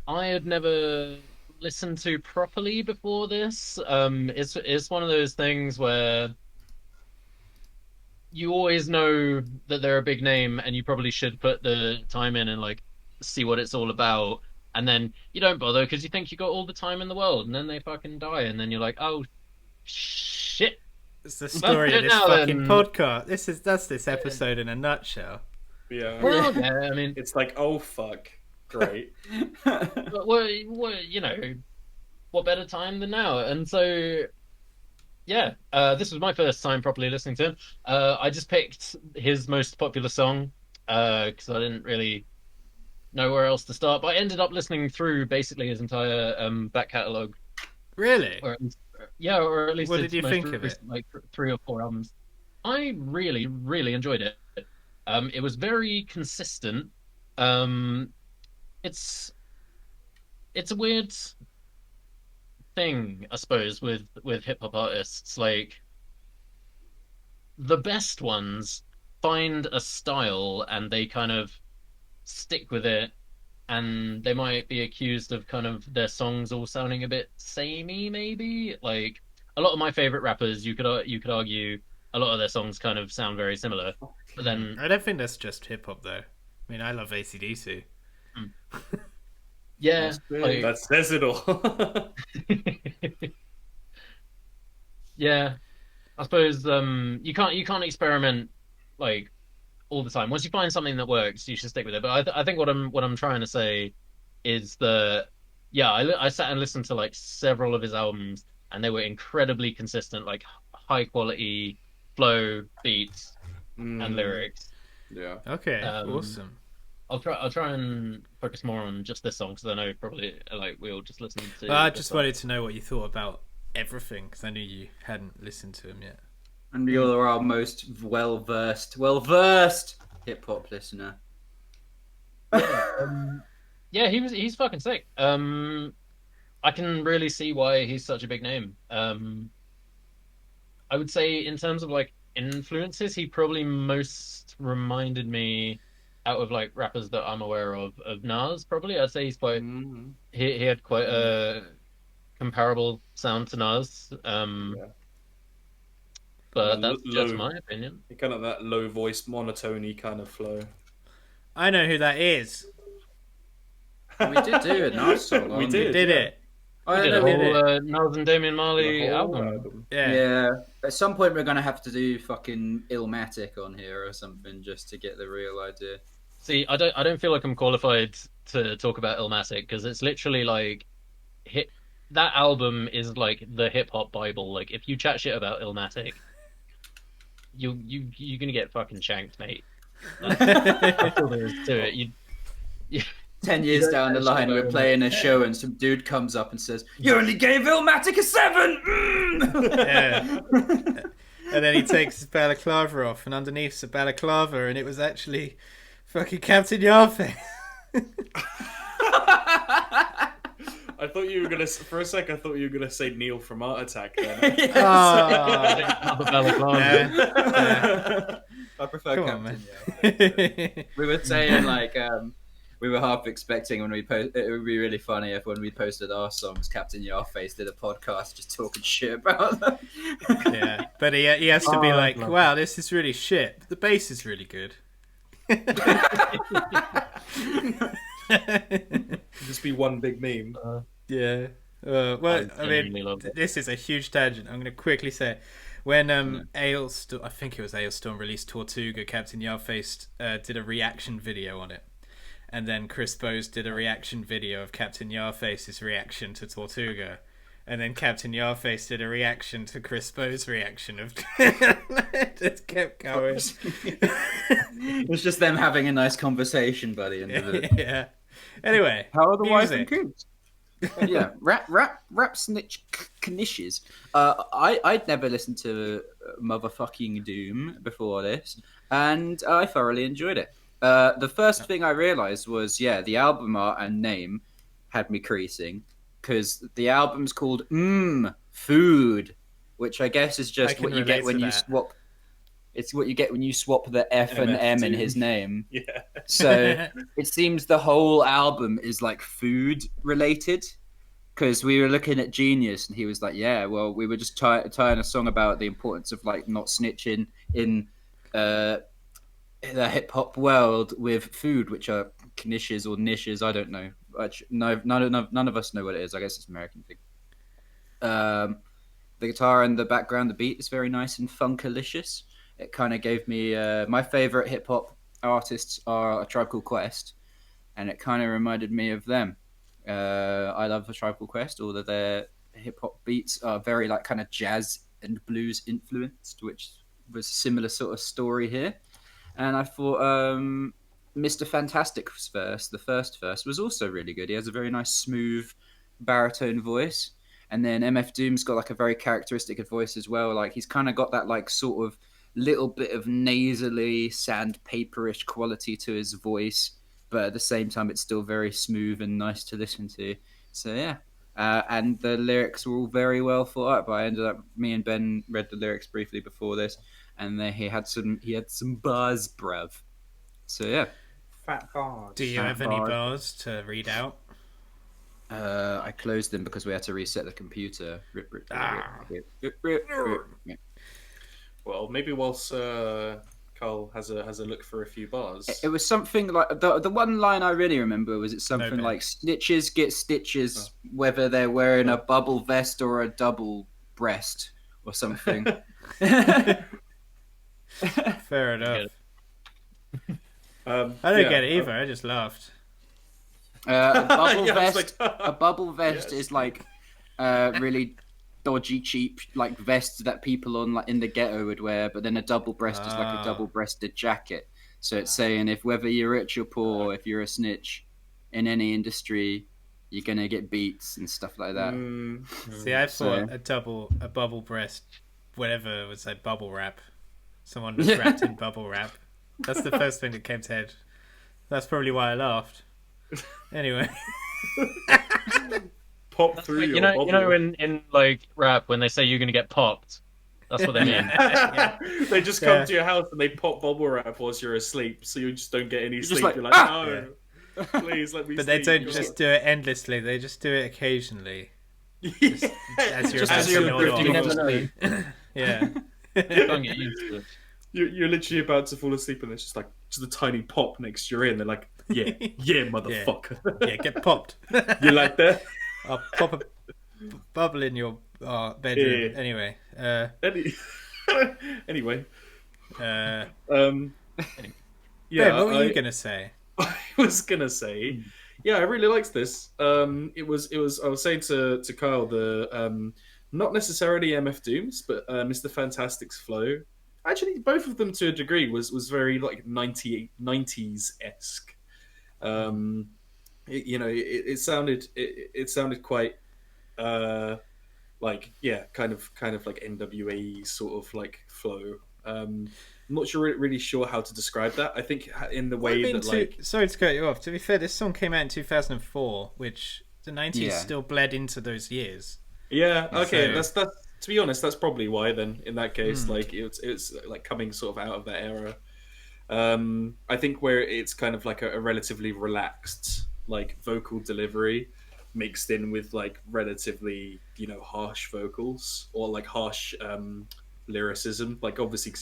I had never listened to properly before this. It's one of those things where you always know that they're a big name and you probably should put the time in and like see what it's all about, and then you don't bother because you think you got all the time in the world, and then they fucking die, and then you're like, oh shit. It's the story of this Now fucking then. podcast. That's this episode in a nutshell. Yeah. Well, yeah, I mean, It's like, oh fuck, great. but what you know, what better time than now? And so, yeah, this was my first time properly listening to him. I just picked his most popular song because I didn't really know where else to start. But I ended up listening through basically his entire back catalogue. Really? Or at least, yeah, or at least What his did you most think of it? recent, like 3 or 4 albums. I really, really enjoyed it. It was very consistent. It's a weird thing, I suppose, with hip hop artists. Like, the best ones find a style and they kind of stick with it, and they might be accused of kind of their songs all sounding a bit samey, maybe. Like, a lot of my favorite rappers, you could argue a lot of their songs kind of sound very similar, but then I don't think that's just hip hop though. I mean, I love AC/DC. yeah, like, That says it all. yeah, I suppose you can't experiment like all the time. Once you find something that works, you should stick with it. But I think what I'm trying to say is that, yeah, I sat and listened to like several of his albums, and they were incredibly consistent, like high quality flow, beats, and lyrics. Yeah. Okay, Um, awesome. I'll try and focus more on just this song because I know probably like we all just listened to. Well, I this just song. wanted to know what you thought about everything because I knew you hadn't listened to him yet. And you're our most well versed hip hop listener. Yeah, he's fucking sick. I can really see why he's such a big name. I would say in terms of like influences, he probably most reminded me out of like rappers that I'm aware of Nas. Probably, I'd say he's quite. He had quite a comparable sound to Nas. Yeah. But Kinda that's just low- my opinion. Kind of that low voice, monotony kind of flow. I know who that is. We did do a Nas song. We on did. Did yeah. it? I We did don't a know. whole Nas and Damian Marley The whole album. Yeah. Yeah. At some point, we're gonna have to do fucking Illmatic on here or something just to get the real idea. See, I don't feel like I'm qualified to talk about Illmatic because it's literally like hit that album is like the hip hop bible. Like if you chat shit about Illmatic, you're gonna get fucking shanked, mate. That's all there is to it. You 10 years don't down the actually line, know we're him. playing a show and some dude comes up and says, "You only gave Illmatic a 7!" Yeah. And then he takes his balaclava off, and underneath's a balaclava, and it was actually fucking Captain Yarface. I thought you were gonna. For a sec, I thought you were gonna say Neil from Art Attack. Then. Oh. the balaclava. Yeah. I prefer Come on, Captain. man. We were saying like we were half expecting when we post. It would be really funny if when we posted our songs, Captain Yarface did a podcast just talking shit about them. Yeah, but he has to be Oh, like, love wow, this is really shit, but the bass is really good. Just be one big meme. Yeah. Well, I genuinely mean, love it. this is a huge tangent. I'm going to quickly say it. When Ailstorm, I think it was Ailstorm, released Tortuga, Captain Yarface did a reaction video on it. And then Chris Bose did a reaction video of Captain Yarface's reaction to Tortuga. And then Captain Yarface did a reaction to Chris Bo's reaction of... Just kept going. It was just them having a nice conversation by the end of it. Yeah. Anyway, How are the wife and music. kids? Rap snitch knishes. I'd never listened to motherfucking Doom before this, and I thoroughly enjoyed it. The first thing I realised was, the album art and name had me creasing, because the album's called Food, which I guess is I just can what you relate get when to you that. swap. It's what you get when you swap the F and MF M in Doom. his name. Yeah. So it seems the whole album is like food related. Because we were looking at Genius, and he was like, "Yeah, well, we were just tying a song about the importance of like not snitching in the hip hop world with food, which are knishes or nishes. I don't know. None of us know what it is. I guess it's an American thing. The guitar and the background, the beat is very nice and funkalicious. It kind of gave me my favorite hip hop artists are A Tribe Called Quest, and it kind of reminded me of them. I love A Tribe Called Quest. All of their hip hop beats are very like kind of jazz and blues influenced, which was a similar sort of story here. And I thought Mr. Fantastic's verse, the first verse, was also really good. He has a very nice, smooth baritone voice. And then MF Doom's got like a very characteristic voice as well. Like he's kind of got that like sort of little bit of nasally, sandpaperish quality to his voice, but at the same time, it's still very smooth and nice to listen to. So yeah, and the lyrics were all very well thought out. But I ended up, me and Ben read the lyrics briefly before this, and he had some bars, bruv. So yeah, Fat bars. Do you have any bars to read out? I closed them because we had to reset the computer. Rip. Well, maybe whilst Carl has a look for a few bars. It was something like the one line I really remember was something Ben. like "Snitches get stitches, whether they're wearing a bubble vest or a double breast or something." Fair enough. I I don't get it either. I just laughed. A bubble Yeah, I was vest. like, A bubble vest Yes. is like really dodgy, cheap like vests that people on like in the ghetto would wear, but then a double breast is like a double-breasted jacket. So it's saying if whether you're rich or poor, if you're a snitch in any industry, you're gonna get beats and stuff like that. See, I thought a bubble breast, whatever was like bubble wrap. Someone was wrapped in bubble wrap. That's the first thing that came to head. That's probably why I laughed. Anyway. Pop through Like, your you know, bubble. in like rap when they say you're gonna get popped, that's what they mean. They just come to your house and they pop bubble wrap whilst you're asleep, so you just don't get any sleep. like, You're like, no, please let me But sleep. they don't just do it endlessly. They just do it occasionally. Yeah. As you're Just about as to you're nod drifting off. off to sleep. Yeah. Don't get used to it. You're literally about to fall asleep and there's just like a tiny pop next to your ear and they're like, yeah, motherfucker. Yeah, get popped. You like that? I'll pop a bubble in your bedroom. Yeah. Anyway. Anyway. Yeah, Yeah, what were you going to say? I was gonna say, yeah, I really liked this. It was. I was saying to Kyle the not necessarily MF Dooms, but Mr. Fantastic's flow. Actually, both of them to a degree was very like 90s esque. It sounded quite like kind of like NWA sort of like flow. I'm not really sure how to describe that. I think in the way sorry to cut you off. To be fair, this song came out in 2004, which the 90s still bled into those years. Yeah. Okay. So- That's to be honest, that's probably why. Then in that case, like it's like coming sort of out of that era. I think where it's kind of like a relatively relaxed like vocal delivery mixed in with like relatively harsh vocals or like harsh lyricism, like obviously because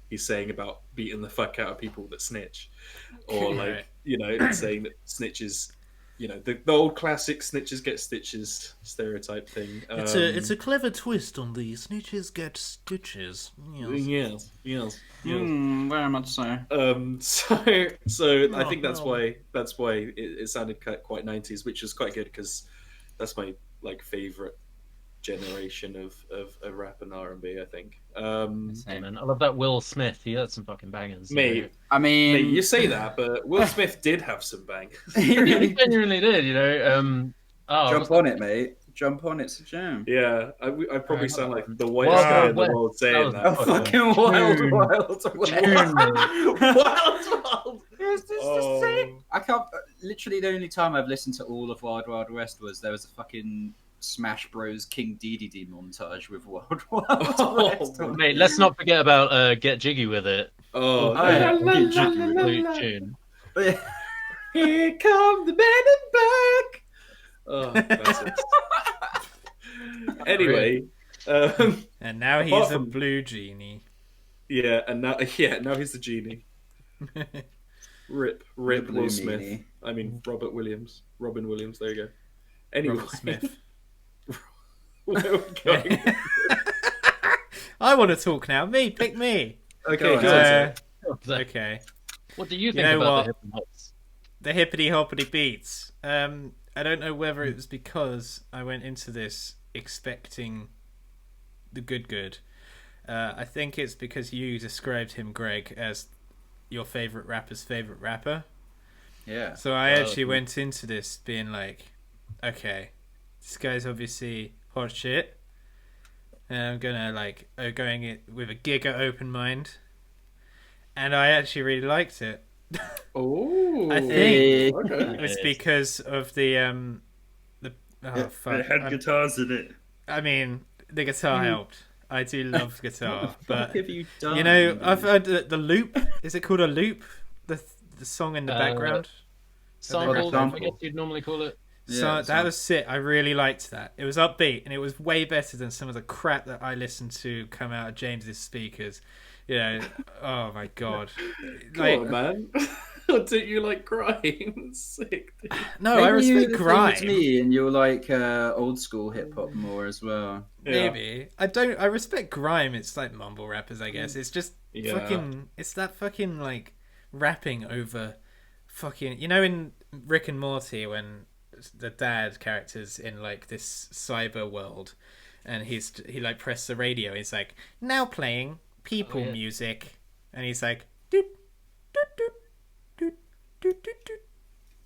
he's saying about beating the fuck out of people that snitch, or like saying that snitches, the old classic snitches get stitches stereotype thing. It's a clever twist on the snitches get stitches. Yes. Very much so. So I think that's why it sounded quite 90s, which is quite good because that's my like favorite generation of rap and R&B, I think. Hey, man, I love that Will Smith. He had some fucking bangers. Mate, I mean, you say that, but Will Smith did have some bangers. He genuinely did. Jump on it, mate. Jump on, it's a jam. Yeah, I probably sound like the whitest guy in the world saying that. Oh, fucking wild. Wild. I can't. Literally, the only time I've listened to all of Wild Wild West was there was a fucking Smash Bros. King DDD montage with Wild Wild West. Mate, let's not forget about Get Jiggy With It. Get Jiggy With It tune. Here come the man in black. Oh, that's it. Anyway, And now he's a blue genie. yeah, and now he's the genie. Rip blue Will Smith. meanie. I mean Robin Williams. There you go. Anyway, Robert Smith. where are we going? I want to talk now. Pick me. Okay, Uh, okay. What do you think know about what? the hip hops? The hippity hoppity beats. I don't know whether it was because I went into this expecting the good. I think it's because you described him, Greg, as your favorite rapper's favorite rapper. Yeah. So I actually went into this being like, okay, this guy's obviously hot shit, and I'm gonna going it with a giga open mind, and I actually really liked it. Oh, I think okay. it's because of the It had guitars in it. I mean, the guitar helped. I do love guitar, but Have you done? I've heard the loop. Is it called a loop? The song in the background. Sample, I sample. guess you'd normally call it. So that was sick. I really liked that. It was upbeat and it was way better than some of the crap that I listened to come out of James's speakers. Oh my god. Come on, man. Don't you like grime? Sick. Dude. No, Maybe I respect you're the same grime. as me, and you're like old school hip hop more as well. Maybe. I respect grime. It's like mumble rappers, I guess. It's just fucking. It's that fucking like rapping over fucking. In Rick and Morty when the dad characters in like this cyber world, and he like pressed the radio. He's like, now playing people yeah. music, and he's like, doot, doot, doot, doot, doot, doot, doot.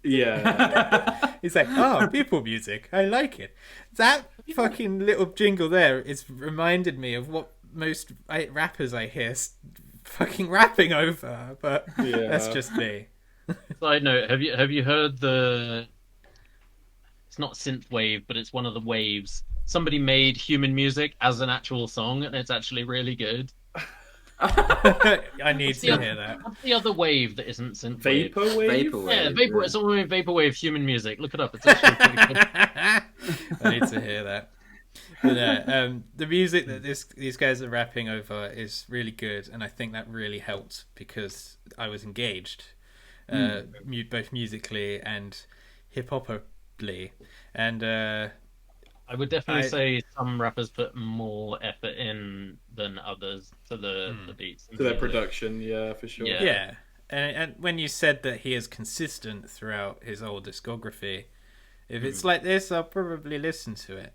Yeah. He's like, oh, people music, I like it. That fucking little jingle there is reminded me of what most rappers I hear fucking rapping over, but Yeah. that's just me. Side note: Have you heard the? It's not synthwave, but it's one of the waves. Somebody made human music as an actual song, and it's actually really good. I need to hear that. What's the other wave that isn't synthwave? Vaporwave? Vaporwave. Yeah, vaporwave. Someone made vaporwave human music. Look it up. It's actually pretty good. I need to hear that. But the music that these guys are rapping over is really good, and I think that really helped because I was engaged, both musically and hip hopically, and I would definitely say some rappers put more effort in than others to the beats. To their production, yeah, for sure. Yeah. yeah. And when you said that he is consistent throughout his whole discography, if it's like this, I'll probably listen to it.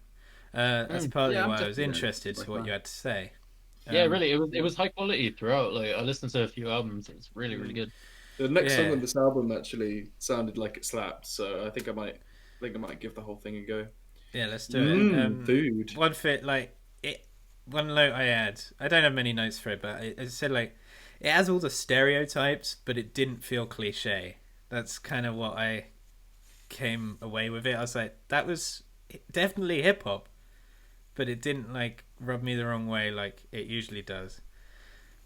That's partly Yeah, I'm why I was definitely interested to what like you had to say. Yeah, really, it was high quality throughout. Like I listened to a few albums. It's really, really good. The next Yeah. song on this album actually sounded like it slapped, so I think I might give the whole thing a go. Yeah, let's do it. Food. One fit, like one note I had. I don't have many notes for it, but I said like it has all the stereotypes, but it didn't feel cliche. That's kind of what I came away with it. I was like, that was definitely hip hop, but it didn't like rub me the wrong way like it usually does.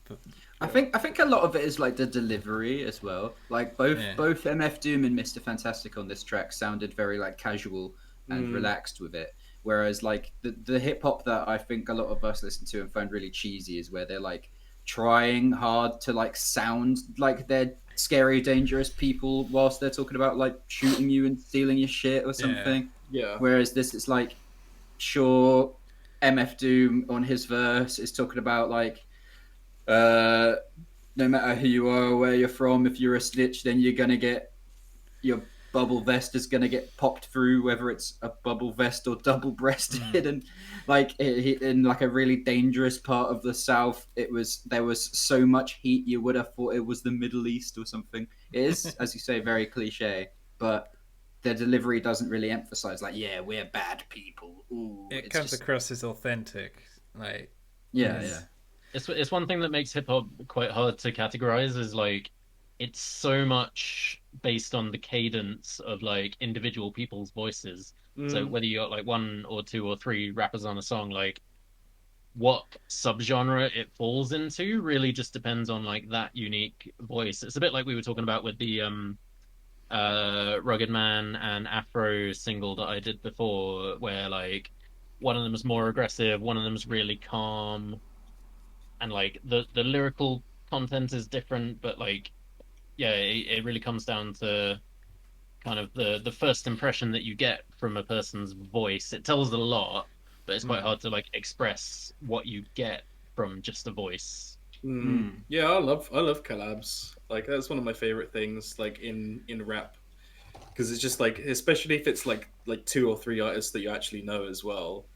But, I think a lot of it is like the delivery as well. Like both MF Doom and Mr. Fantastic on this track sounded very like casual and relaxed with it. Whereas like the hip hop that I think a lot of us listen to and find really cheesy is where they're like trying hard to like sound like they're scary, dangerous people whilst they're talking about like shooting you and stealing your shit or something. Yeah. Whereas this is like, sure, MF Doom on his verse is talking about like, no matter who you are or where you're from, if you're a snitch, then you're gonna get your bubble vest is gonna get popped through, whether it's a bubble vest or double breasted, and like in like a really dangerous part of the South, there was so much heat you would have thought it was the Middle East or something. It is, as you say, very cliche, but the delivery doesn't really emphasize like, yeah, we're bad people. Ooh, it comes across as authentic, like yeah. It's one thing that makes hip hop quite hard to categorize is like it's so much based on the cadence of like individual people's voices. So whether you got like one or two or three rappers on a song, like what subgenre it falls into really just depends on like that unique voice. It's a bit like we were talking about with the Rugged Man and Afro single that I did before, where like one of them is more aggressive, one of them is really calm, and like the lyrical content is different, but like yeah, it really comes down to kind of the first impression that you get from a person's voice. It tells a lot, but it's quite hard to like express what you get from just a voice. Yeah, I love collabs. Like that's one of my favorite things, like in rap, because it's just like, especially if it's like two or three artists that you actually know as well.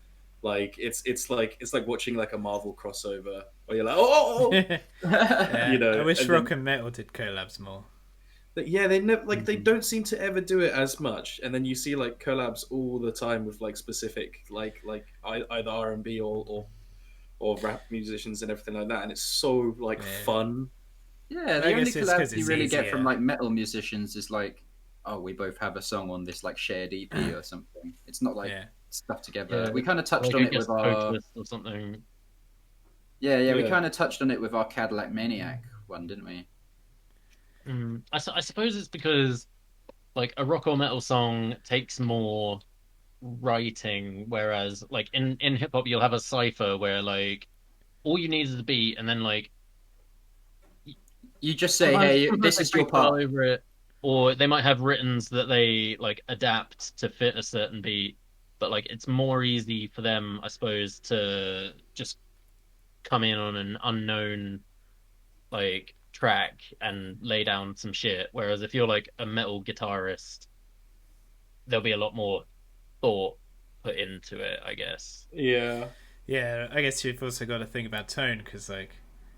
Like it's like watching like a Marvel crossover where you're like, oh. Yeah, You know, I wish and rock then- and metal did collabs more. But yeah, they never like they don't seem to ever do it as much, and then you see like collabs all the time with like specific like either R&B or rap musicians and everything like that, and it's so like fun. Yeah, I the only guess it's 'cause collabs you it's really get easier. from like metal musicians is like, oh, we both have a song on this like shared EP or something. It's not like stuff together. Yeah, We kind of touched like on I it guess with our Twist or something. we Yeah. kind of touched on it with our Cadillac Maniac one, didn't we? I suppose it's because like a rock or metal song takes more writing, whereas like in hip hop you'll have a cipher where like all you need is the beat, and then like You just say, hey, sometimes this they is your freestyle part. over it, or they might have writtens that they like adapt to fit a certain beat, but like it's more easy for them, I suppose, to just come in on an unknown like track and lay down some shit. Whereas if you're like a metal guitarist, there'll be a lot more thought put into it, I guess. Yeah. Yeah, I guess you've also got to think about tone, because like,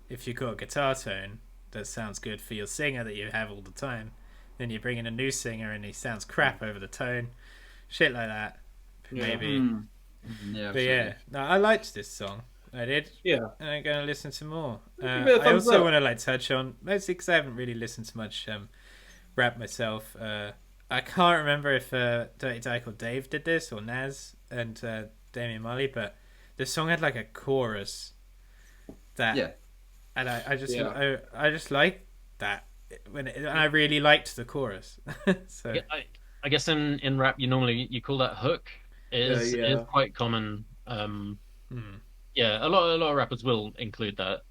if you've got a guitar tone that sounds good for your singer that you have all the time, then you bring in a new singer and he sounds crap over the tone, shit like that. Yeah. Maybe. Yeah, But yeah, no, I liked this song. I did. Yeah. And I'm going to listen to more. Give it a I thumbs also up. want to like touch on, mostly because I haven't really listened to much rap myself. I can't remember if Dirty Dyke or Dave did this, or Naz and Damian Marley, but the song had like a chorus that, Yeah. and I just Yeah. I just like that and I really liked the chorus. So Yeah, I guess in rap you call that hook. It is Yeah. quite common. Yeah, a lot of rappers will include that.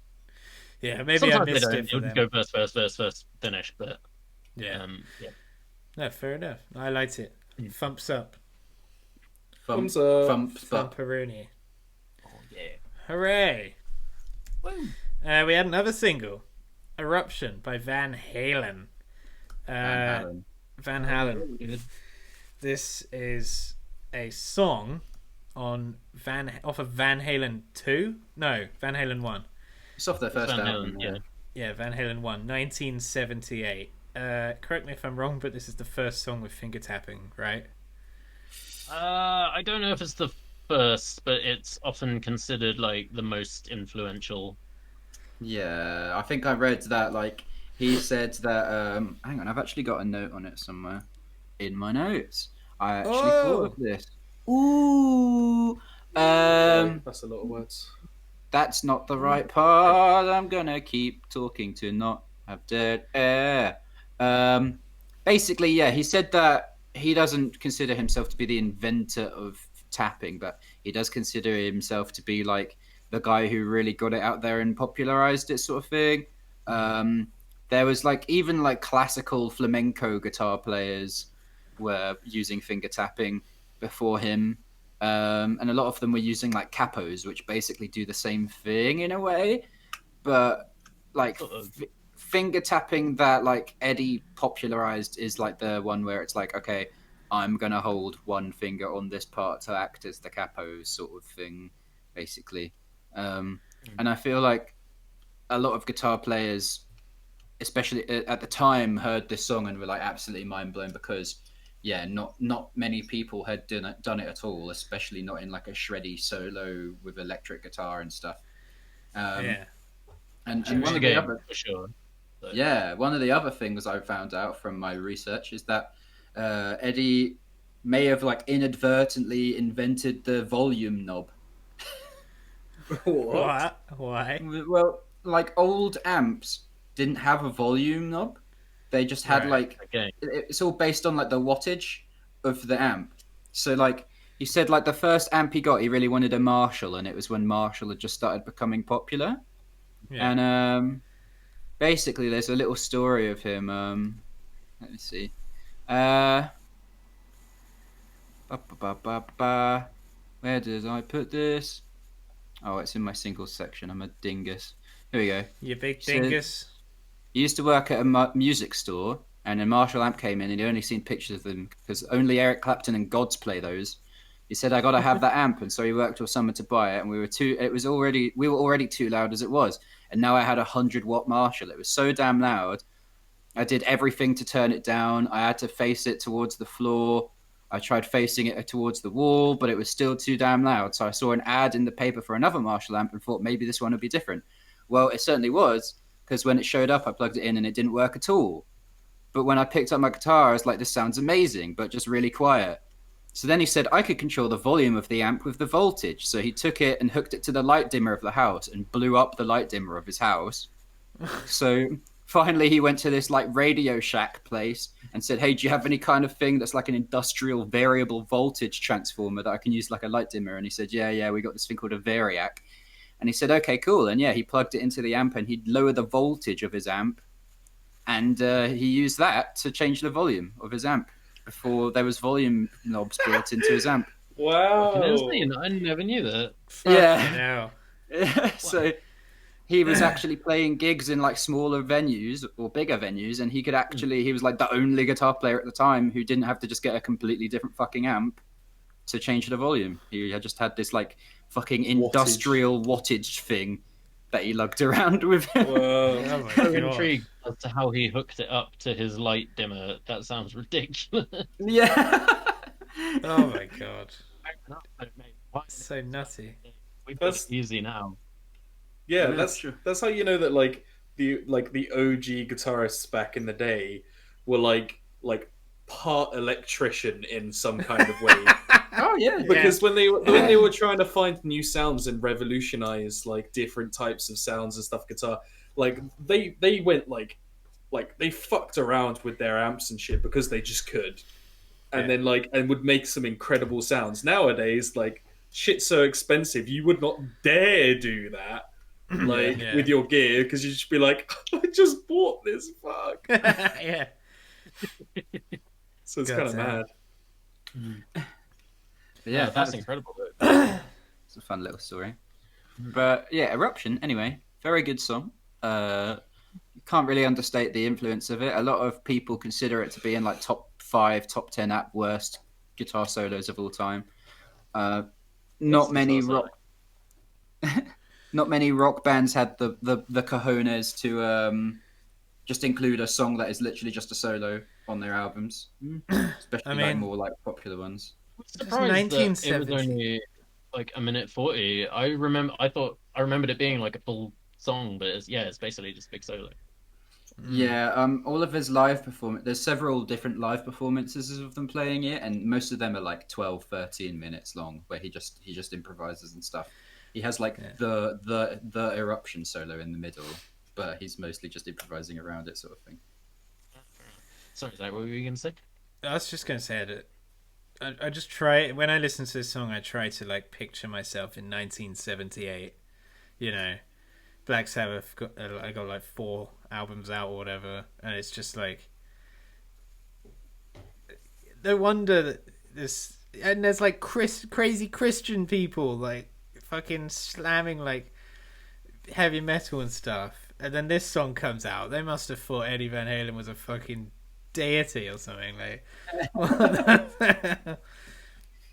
yeah, maybe Sometimes I missed they don't. it for It'll just them. go verse, finish. But Yeah, yeah. no, fair enough. I liked it. Thumps up, Thumbs up. Thumps up. Thumperoonie. Oh yeah. Hooray! Woo. We had another single, Eruption by Van Halen. Halen. Van Halen. Really good. This is a song on off of Van Halen 2? No, Van Halen 1. It's off their first Van album. Halen, yeah. Yeah, Van Halen 1, 1978. Correct me if I'm wrong, but this is the first song with finger tapping, right? I don't know if it's the first, but it's often considered like the most influential. Yeah, I think I read that, like, he said that, hang on, I've actually got a note on it somewhere in my notes. I actually thought of this. Ooh! That's a lot of words. That's not the right part. I'm gonna keep talking to not have dead air. Basically, yeah, he said that he doesn't consider himself to be the inventor of tapping, but he does consider himself to be like the guy who really got it out there and popularized it, sort of thing. There was like even like classical flamenco guitar players were using finger tapping before him. And a lot of them were using like capos, which basically do the same thing in a way, but like Sort of. finger tapping that like Eddie popularized is like the one where it's like, okay, I'm gonna hold one finger on this part to act as the capo sort of thing, basically. And I feel like a lot of guitar players, especially at the time, heard this song and were like absolutely mind blown because yeah, not many people had done it at all, especially not in like a shreddy solo with electric guitar and stuff. Yeah. And Changed one the of the game, other, for sure. But, yeah, one of the other things I found out from my research is that Eddie may have like inadvertently invented the volume knob. What? Why? Well, like old amps didn't have a volume knob. They just had Right. like okay. it's all based on like the wattage of the amp. So like he said, like the first amp he got, he really wanted a Marshall, and it was when Marshall had just started becoming popular. Yeah. And basically, there's a little story of him. Let me see. Where did I put this? Oh, it's in my singles section. I'm a dingus. Here we go. You big So- dingus. He used to work at a music store, and a Marshall amp came in, and he'd only seen pictures of them because only Eric Clapton and Gods play those. He said, "I got to have that amp," and so he worked with someone to buy it. And we were already too loud as it was, and now I had a 100-watt Marshall. It was so damn loud. I did everything to turn it down. I had to face it towards the floor. I tried facing it towards the wall, but it was still too damn loud. So I saw an ad in the paper for another Marshall amp and thought maybe this one would be different. Well, it certainly was. Because when it showed up, I plugged it in and it didn't work at all. But when I picked up my guitar, I was like, this sounds amazing, but just really quiet. So then he said I could control the volume of the amp with the voltage. So he took it and hooked it to the light dimmer of the house and blew up the light dimmer of his house. So finally he went to this like Radio Shack place and said, hey, do you have any kind of thing that's like an industrial variable voltage transformer that I can use like a light dimmer? And he said, yeah, we got this thing called a Variac. And he said, okay, cool. And yeah, he plugged it into the amp and he'd lower the voltage of his amp. And he used that to change the volume of his amp before there was volume knobs built into his amp. Wow. Insane. I never knew that. Yeah. So he was actually playing gigs in like smaller venues or bigger venues. And he was like the only guitar player at the time who didn't have to just get a completely different fucking amp to change the volume. He had just had this like fucking industrial wattage thing that he lugged around with him. Whoa. Oh my So God. intrigued as to how he hooked it up to his light dimmer. That sounds ridiculous. Yeah. Oh my God. Why So nutty. We've got it easy now. Yeah, Yeah, sure. that's how you know that like the OG guitarists back in the day were like part electrician in some kind of way. Oh yeah. Because when they were trying to find new sounds and revolutionize like different types of sounds and stuff guitar, like they went like they fucked around with their amps and shit because they just could. And then and would make some incredible sounds. Nowadays, like shit's so expensive, you would not dare do that. With your gear, because you'd just be like, I just bought this, fuck. Yeah. So it's kind of mad. Yeah, that's incredible. It's a fun little story. But yeah, Eruption, anyway, very good song. You can't really understate the influence of it. A lot of people consider it to be in like top 5, top 10 at worst guitar solos of all time. Not many rock bands had the cojones to just include a song that is literally just a solo on their albums, especially like more like popular ones. I'm surprised that it was only like a minute 40. I remembered it being like a full song, but it's basically just a big solo. Yeah, all of his live performance. There's several different live performances of them playing it, and most of them are like 12, 13 minutes long, where he just improvises and stuff. He has like the eruption solo in the middle, but he's mostly just improvising around it, sort of thing. Sorry, Zach, what were you gonna say? I was just gonna say that I just try, when I listen to this song, I try to like picture myself in 1978. You know, Black Sabbath I got like 4 albums out or whatever, and it's just like, no wonder that and there's like crazy Christian people like fucking slamming like heavy metal and stuff, and then this song comes out. They must have thought Eddie Van Halen was a fucking deity or something. Like,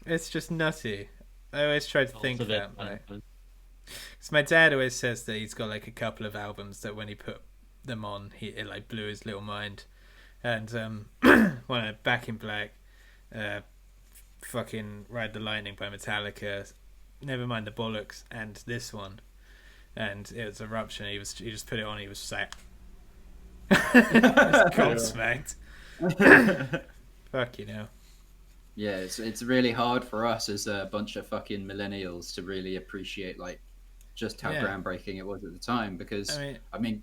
it's just nutty. I always try to think that. Like, because my dad always says that he's got like a couple of albums that when he put them on, it like blew his little mind. And one, Back in Black, fucking Ride the Lightning by Metallica, Never Mind the Bollocks, and this one, and it was Eruption. He just put it on. He was like, gobsmacked. Fuck, you know. Yeah, it's really hard for us as a bunch of fucking millennials to really appreciate like just how groundbreaking it was at the time, because I mean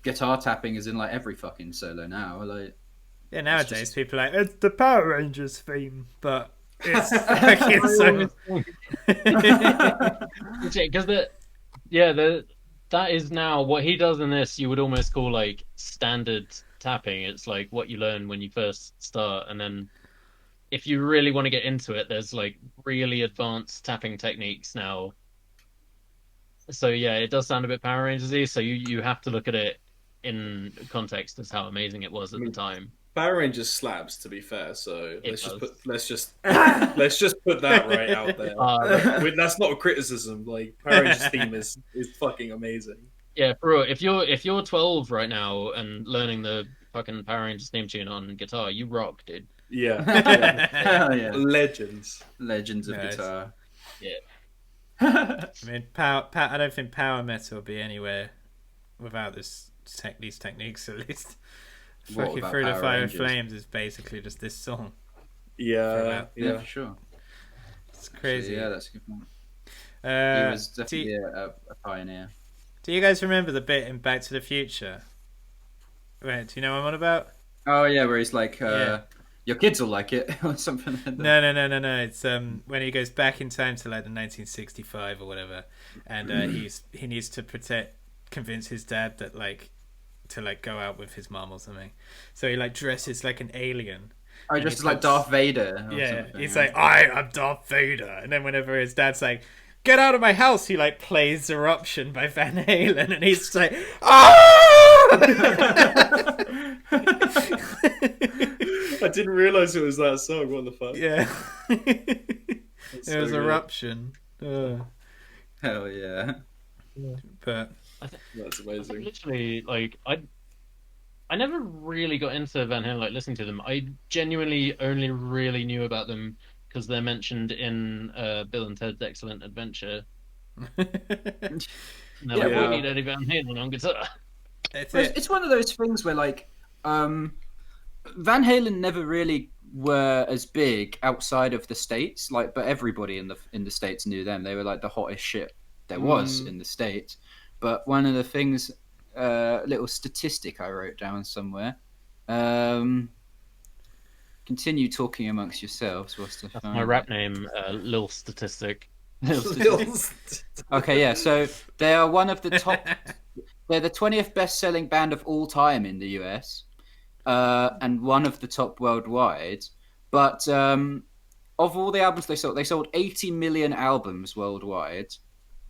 guitar tapping is in like every fucking solo now. Like, yeah, nowadays people are like, it's the Power Rangers theme, but it's fucking so. Because that is now what he does in this. You would almost call like standard tapping. It's like what you learn when you first start, and then if you really want to get into it, there's like really advanced tapping techniques now. So yeah, it does sound a bit Power Rangers-y. So you have to look at it in context as how amazing it was at the time. Power Rangers slaps, to be fair. So let's just put that right out there. That's not a criticism. Like, Power Rangers theme is fucking amazing. Yeah, bro. If you're 12 right now and learning the fucking Power Rangers theme tune on guitar, you rock, dude. Yeah. yeah. Legends of guitar. Yeah. I mean, I don't think power metal would be anywhere without these techniques, at least. Fucking Through the Fire and Flames is basically just this song. Yeah, for sure. It's crazy. Yeah, that's a good point. He was definitely a pioneer. Do you guys remember the bit in Back to the Future? Wait, do you know what I'm on about? Oh yeah, where he's like, your kids will like it, or something like that. No. It's when he goes back in time to like the 1965 or whatever, and he needs to convince his dad that to go out with his mom or something. So he like dresses like an alien. Oh, just like Darth Vader. Yeah, he's like, I'm Darth Vader, and then whenever his dad's like, get out of my house, he like plays Eruption by Van Halen, and he's like, I didn't realize it was that song. What the fuck? Yeah. It was Eruption. Hell yeah. But That's amazing. Literally, like I never really got into Van Halen, like listening to them. I genuinely only really knew about them because they're mentioned in Bill and Ted's Excellent Adventure. And they're like, Yeah. we need Eddie Van Halen on guitar. It's one of those things where like Van Halen never really were as big outside of the States, like, but everybody in the States knew them. They were like the hottest shit there was in the States. But one of the things, little statistic I wrote down somewhere. Continue talking amongst yourselves. What's the That's my rap name, Lil Statistic. Okay, yeah. So they are one of the top. They're the 20th best-selling band of all time in the US, and one of the top worldwide. But of all the albums they sold 80 million albums worldwide.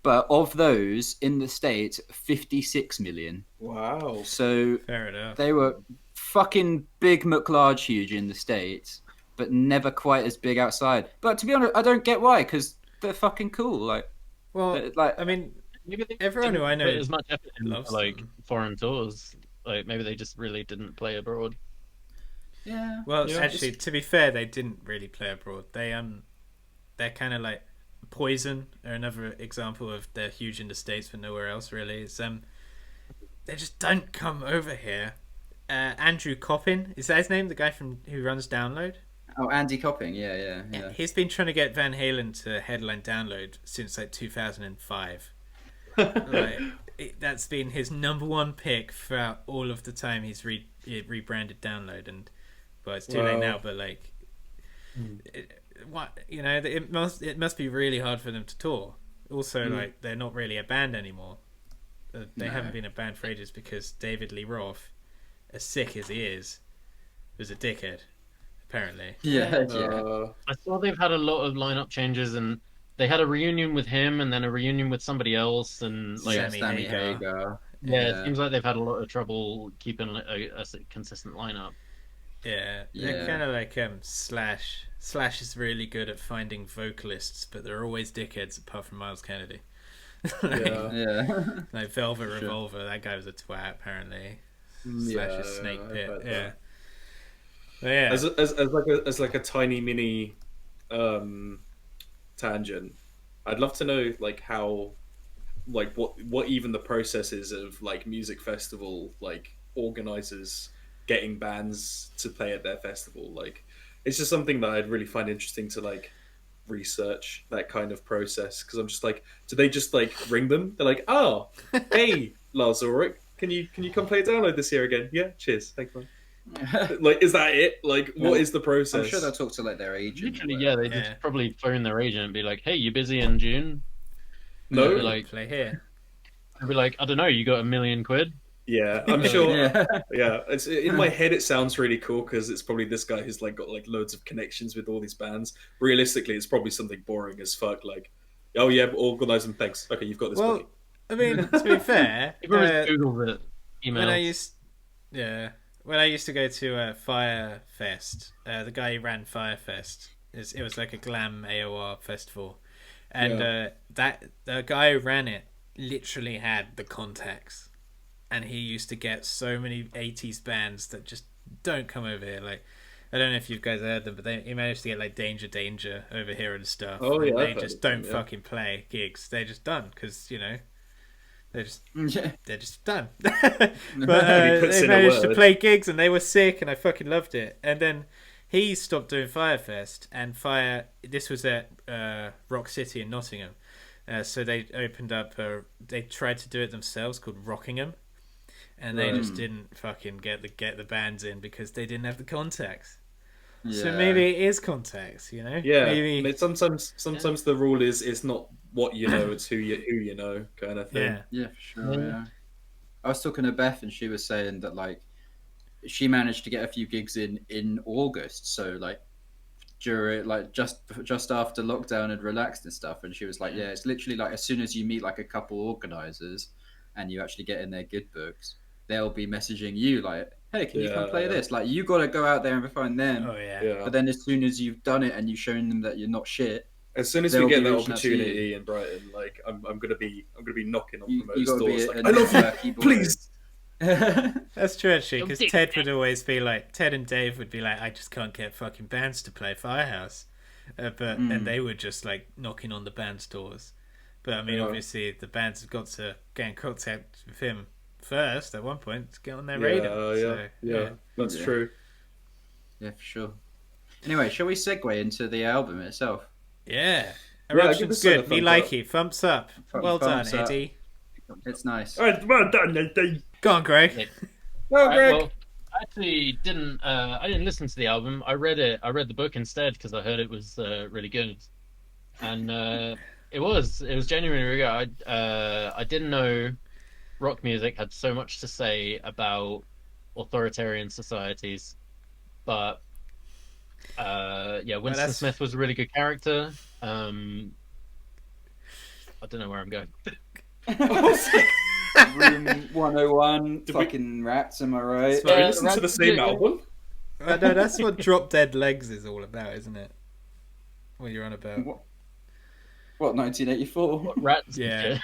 But of those in the States, 56 million. Wow. So fair enough. they were fucking big McLarge huge in the States, but never quite as big outside. But to be honest, I don't get why, because they're fucking cool. Like, I mean, everyone who I know put as much effort into loves like them. foreign tours. Like maybe they just really didn't play abroad. yeah. Well, Yeah. actually, to be fair, they didn't really play abroad. They're kind of like Poison, are another example of they're huge in the States but nowhere else really. It's they just don't come over here. Andrew Coppin, is that his name? The guy who runs Download. Oh, Andy Copping. Yeah. He's been trying to get Van Halen to headline Download since like 2005. That's been his number one pick throughout all of the time he's rebranded Download, and well, it's too late now. But like, it must be really hard for them to tour. Also, like, they're not really a band anymore. They haven't been a band for ages because David Lee Roth, as sick as he is, was a dickhead. Apparently. Yeah. I saw they've had a lot of lineup changes, and they had a reunion with him, and then a reunion with somebody else, and like Sammy Hagar. Hagar. yeah, it seems like they've had a lot of trouble keeping a consistent lineup. Yeah, they're kind of like Slash. Slash is really good at finding vocalists, but they're always dickheads apart from Miles Kennedy. Like Velvet Revolver, that guy was a twat apparently. Slash's Snake Pit, yeah. But yeah. As like a tiny mini tangent, I'd love to know like how, like what even the process is of like music festival like organizers getting bands to play at their festival. Like, it's just something that I'd really find interesting to like research, that kind of process, because I'm just like, do they just like ring them? They're like, oh, hey, Lars Ulrich, can you come play Download this year again? Yeah, cheers, thanks man. Like, is that it? Like, what is the process? I'm sure they'll talk to like their agent. Literally, yeah, they just probably phone their agent and be like, "Hey, you busy in June?" No, they'd be like, play here. I'd be like, "I don't know, you got $1 million?" Yeah, I'm sure. Yeah. Yeah, it's in my head. It sounds really cool because it's probably this guy who's like got like loads of connections with all these bands. Realistically, it's probably something boring as fuck. Like, oh yeah, organize them. Thanks. Okay, you've got this. Well, buddy. I mean, to be fair, People just Google it. Email. When I used to go to Fire Fest, the guy who ran Fire Fest, it was like a glam AOR festival, and that the guy who ran it literally had the contacts, and he used to get so many 80s bands that just don't come over here. Like, I don't know if you guys heard them, but he managed to get like Danger over here and stuff. Oh yeah, they just don't fucking play gigs. They're just done because they're just done. But they managed to play gigs and they were sick, and I fucking loved it. And then he stopped doing Firefest, and this was at Rock City in Nottingham. So they opened up they tried to do it themselves, called Rockingham, and they just didn't fucking get the bands in because they didn't have the contacts. So maybe it is contacts, Yeah. Maybe sometimes the rule is it's not what you know, it's who you know, kind of thing. Yeah, for sure. Yeah. I was talking to Beth, and she was saying that like she managed to get a few gigs in August, so like during like just after lockdown had relaxed and stuff, and she was like, yeah, it's literally like as soon as you meet like a couple organizers and you actually get in their good books, they'll be messaging you like, hey, can you come play this? Like, you got to go out there and find them. Oh yeah. But then as soon as you've done it and you've shown them that you're not shit, As soon as They'll we get be that reaching out to you. opportunity in Brighton, like I'm gonna be knocking on You promoters' gotta be doors. a Like, I love you, keyboard. please. That's true, actually, because Dick. Ted would always be like, Ted and Dave would be like, I just can't get fucking bands to play Firehouse. And they were just like knocking on the band's doors. But I mean, Yeah. obviously, the bands have got to get in contact with him first at one point to get on their radar. So, Yeah, that's Yeah. true. Yeah, for sure. Anyway, shall we segue into the album itself? Yeah. give Eruption's this one a good. Me thumbs like up. it. Thumbs up. Well done, Thumbs up. Eddie. It's nice. All right, well done, Eddie. Go on, Greg. Yeah. Oh, Greg. Well, I actually didn't. I didn't listen to the album. I read it. I read the book instead because I heard it was really good, and it was genuinely really good. I didn't know rock music had so much to say about authoritarian societies, but Winston that's- Smith was a really good character. I don't know where I'm going. Room 101, fucking rats, am I right? Did we listen to the same album? No, that's what Drop Dead Legs is all about, isn't it? What you're on about. What, 1984? What rats? Yeah.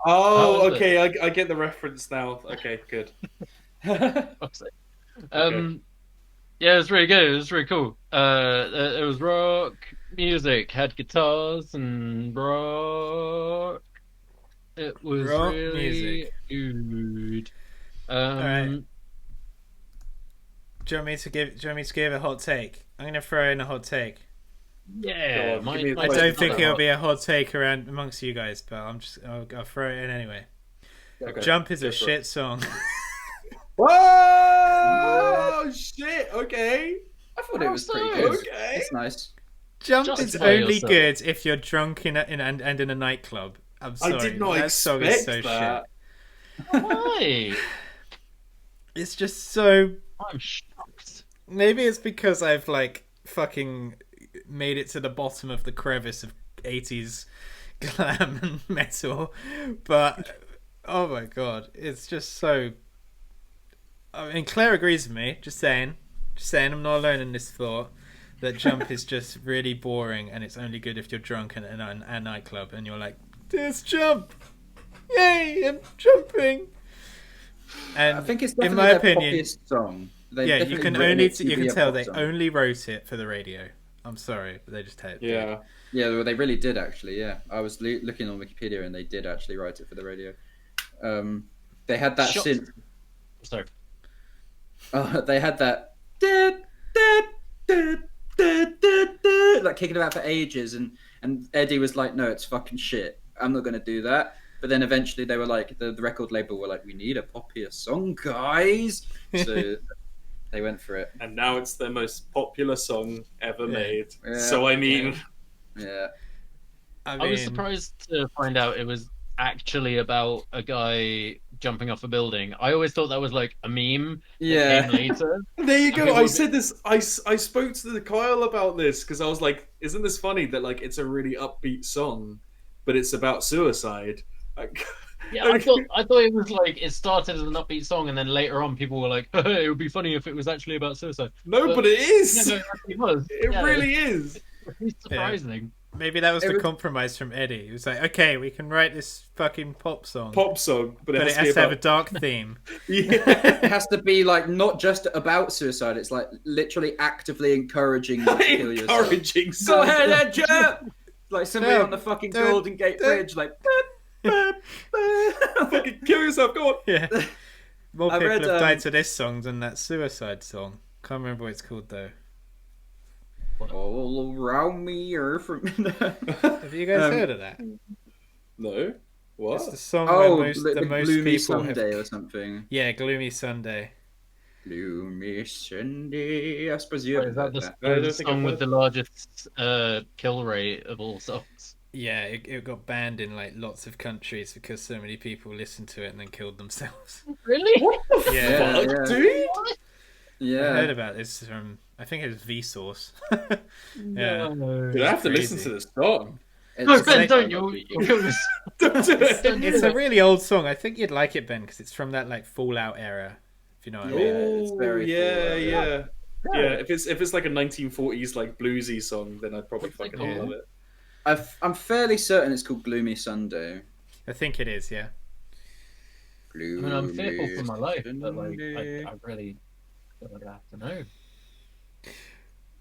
Oh, How is okay. I get the reference now. Okay, good. Yeah, it was really good. It was really cool. It was rock music, had guitars and rock. It was Rock really music. good. Alright. Do you want me to give a hot take? I'm gonna throw in a hot take. Yeah, Go on, give me a I Well, don't it's think not it'll hot. be a hot take around amongst you guys, but I'll throw it in anyway. Okay. Jump is Go a for shit song. Whoa! Shit. Okay. I thought it was pretty so? good. Okay. It's nice. Jump Just is by only yourself. good if you're drunk in a nightclub. I'm sorry. I did not that song is expect so that. Why? shit. It's just so. I'm shocked. Maybe it's because I've like fucking made it to the bottom of the crevice of 80s glam and metal, but oh my god, it's just so. I mean, Claire agrees with me. Just saying, I'm not alone in this thought that Jump is just really boring, and it's only good if you're drunk in a nightclub and you're like, "There's Jump, yay! I'm jumping." And I think it's in definitely my their opinion, poppiest song. They've yeah, you definitely can written only it to you be can a tell pop they song. only wrote it for the radio. I'm sorry, but they just had Yeah. Yeah, well, they really did actually. Yeah, I was looking on Wikipedia and they did actually write it for the radio. They had that Shut- synth. Sorry. They had that like kicking about for ages, and Eddie was like, "No, it's fucking shit. I'm not gonna do that." But then eventually they were like, the record label were like, "We need a poppier song, guys." So they went for it. And now it's their most popular song ever Yeah. made. Yeah. So I mean, Yeah. I I was mean, surprised to find out it was actually about a guy jumping off a building. I always thought that was like a meme that Yeah. came later. there you go. Okay, I well, said this. I spoke to the Kyle about this because I was like, "Isn't this funny that like it's a really upbeat song, but it's about suicide?" Like, Yeah, I thought it was like it started as an upbeat song, and then later on people were like, "It would be funny if it was actually about suicide." no, but it is. Yeah, no, it actually was. It Yeah, really is. It's surprising. maybe that was It the was- compromise from Eddie. He was like, "Okay, we can write this fucking pop song, Pop song, but but it it has has to have a to dark theme." be about. It has to be like not just about suicide. It's like literally actively encouraging you to kill yourself. Encouraging. Go someone. ahead and jump! Like somebody No, on the fucking don't- Golden Gate don't- Bridge, like. Fucking kill yourself. Go on. Yeah, more I people read, have died to this song than that suicide song. Can't remember what it's called though. All around me are from. Have you guys heard of that? No. What? It's the song Oh, where the the most Gloomy people Sunday have. or something. Yeah, Gloomy Sunday. Gloomy Sunday. I suppose you Is have that heard the, that. I don't the think I've song with heard the largest kill rate of all songs? Yeah, it got banned in like lots of countries because so many people listened to it and then killed themselves. Really? Yeah, Yeah. Fuck, dude. I Yeah. heard about this from I think it was Vsauce. Yeah. No. Dude, I have to Crazy. listen to this song. No, It's Ben, like- don't. You'll kill yourself. Don't do it. It's a really old song. I think you'd like it, Ben, because it's from that like Fallout era. If you know what I mean. Yeah, it's very yeah, cool, yeah. Yeah, if it's like a 1940s like bluesy song, then I'd probably What's it fucking called? love it. I'm fairly certain it's called Gloomy Sunday. I think it is, yeah. I mean, I'm fearful for my life, but like, Sunday. I really don't have to know.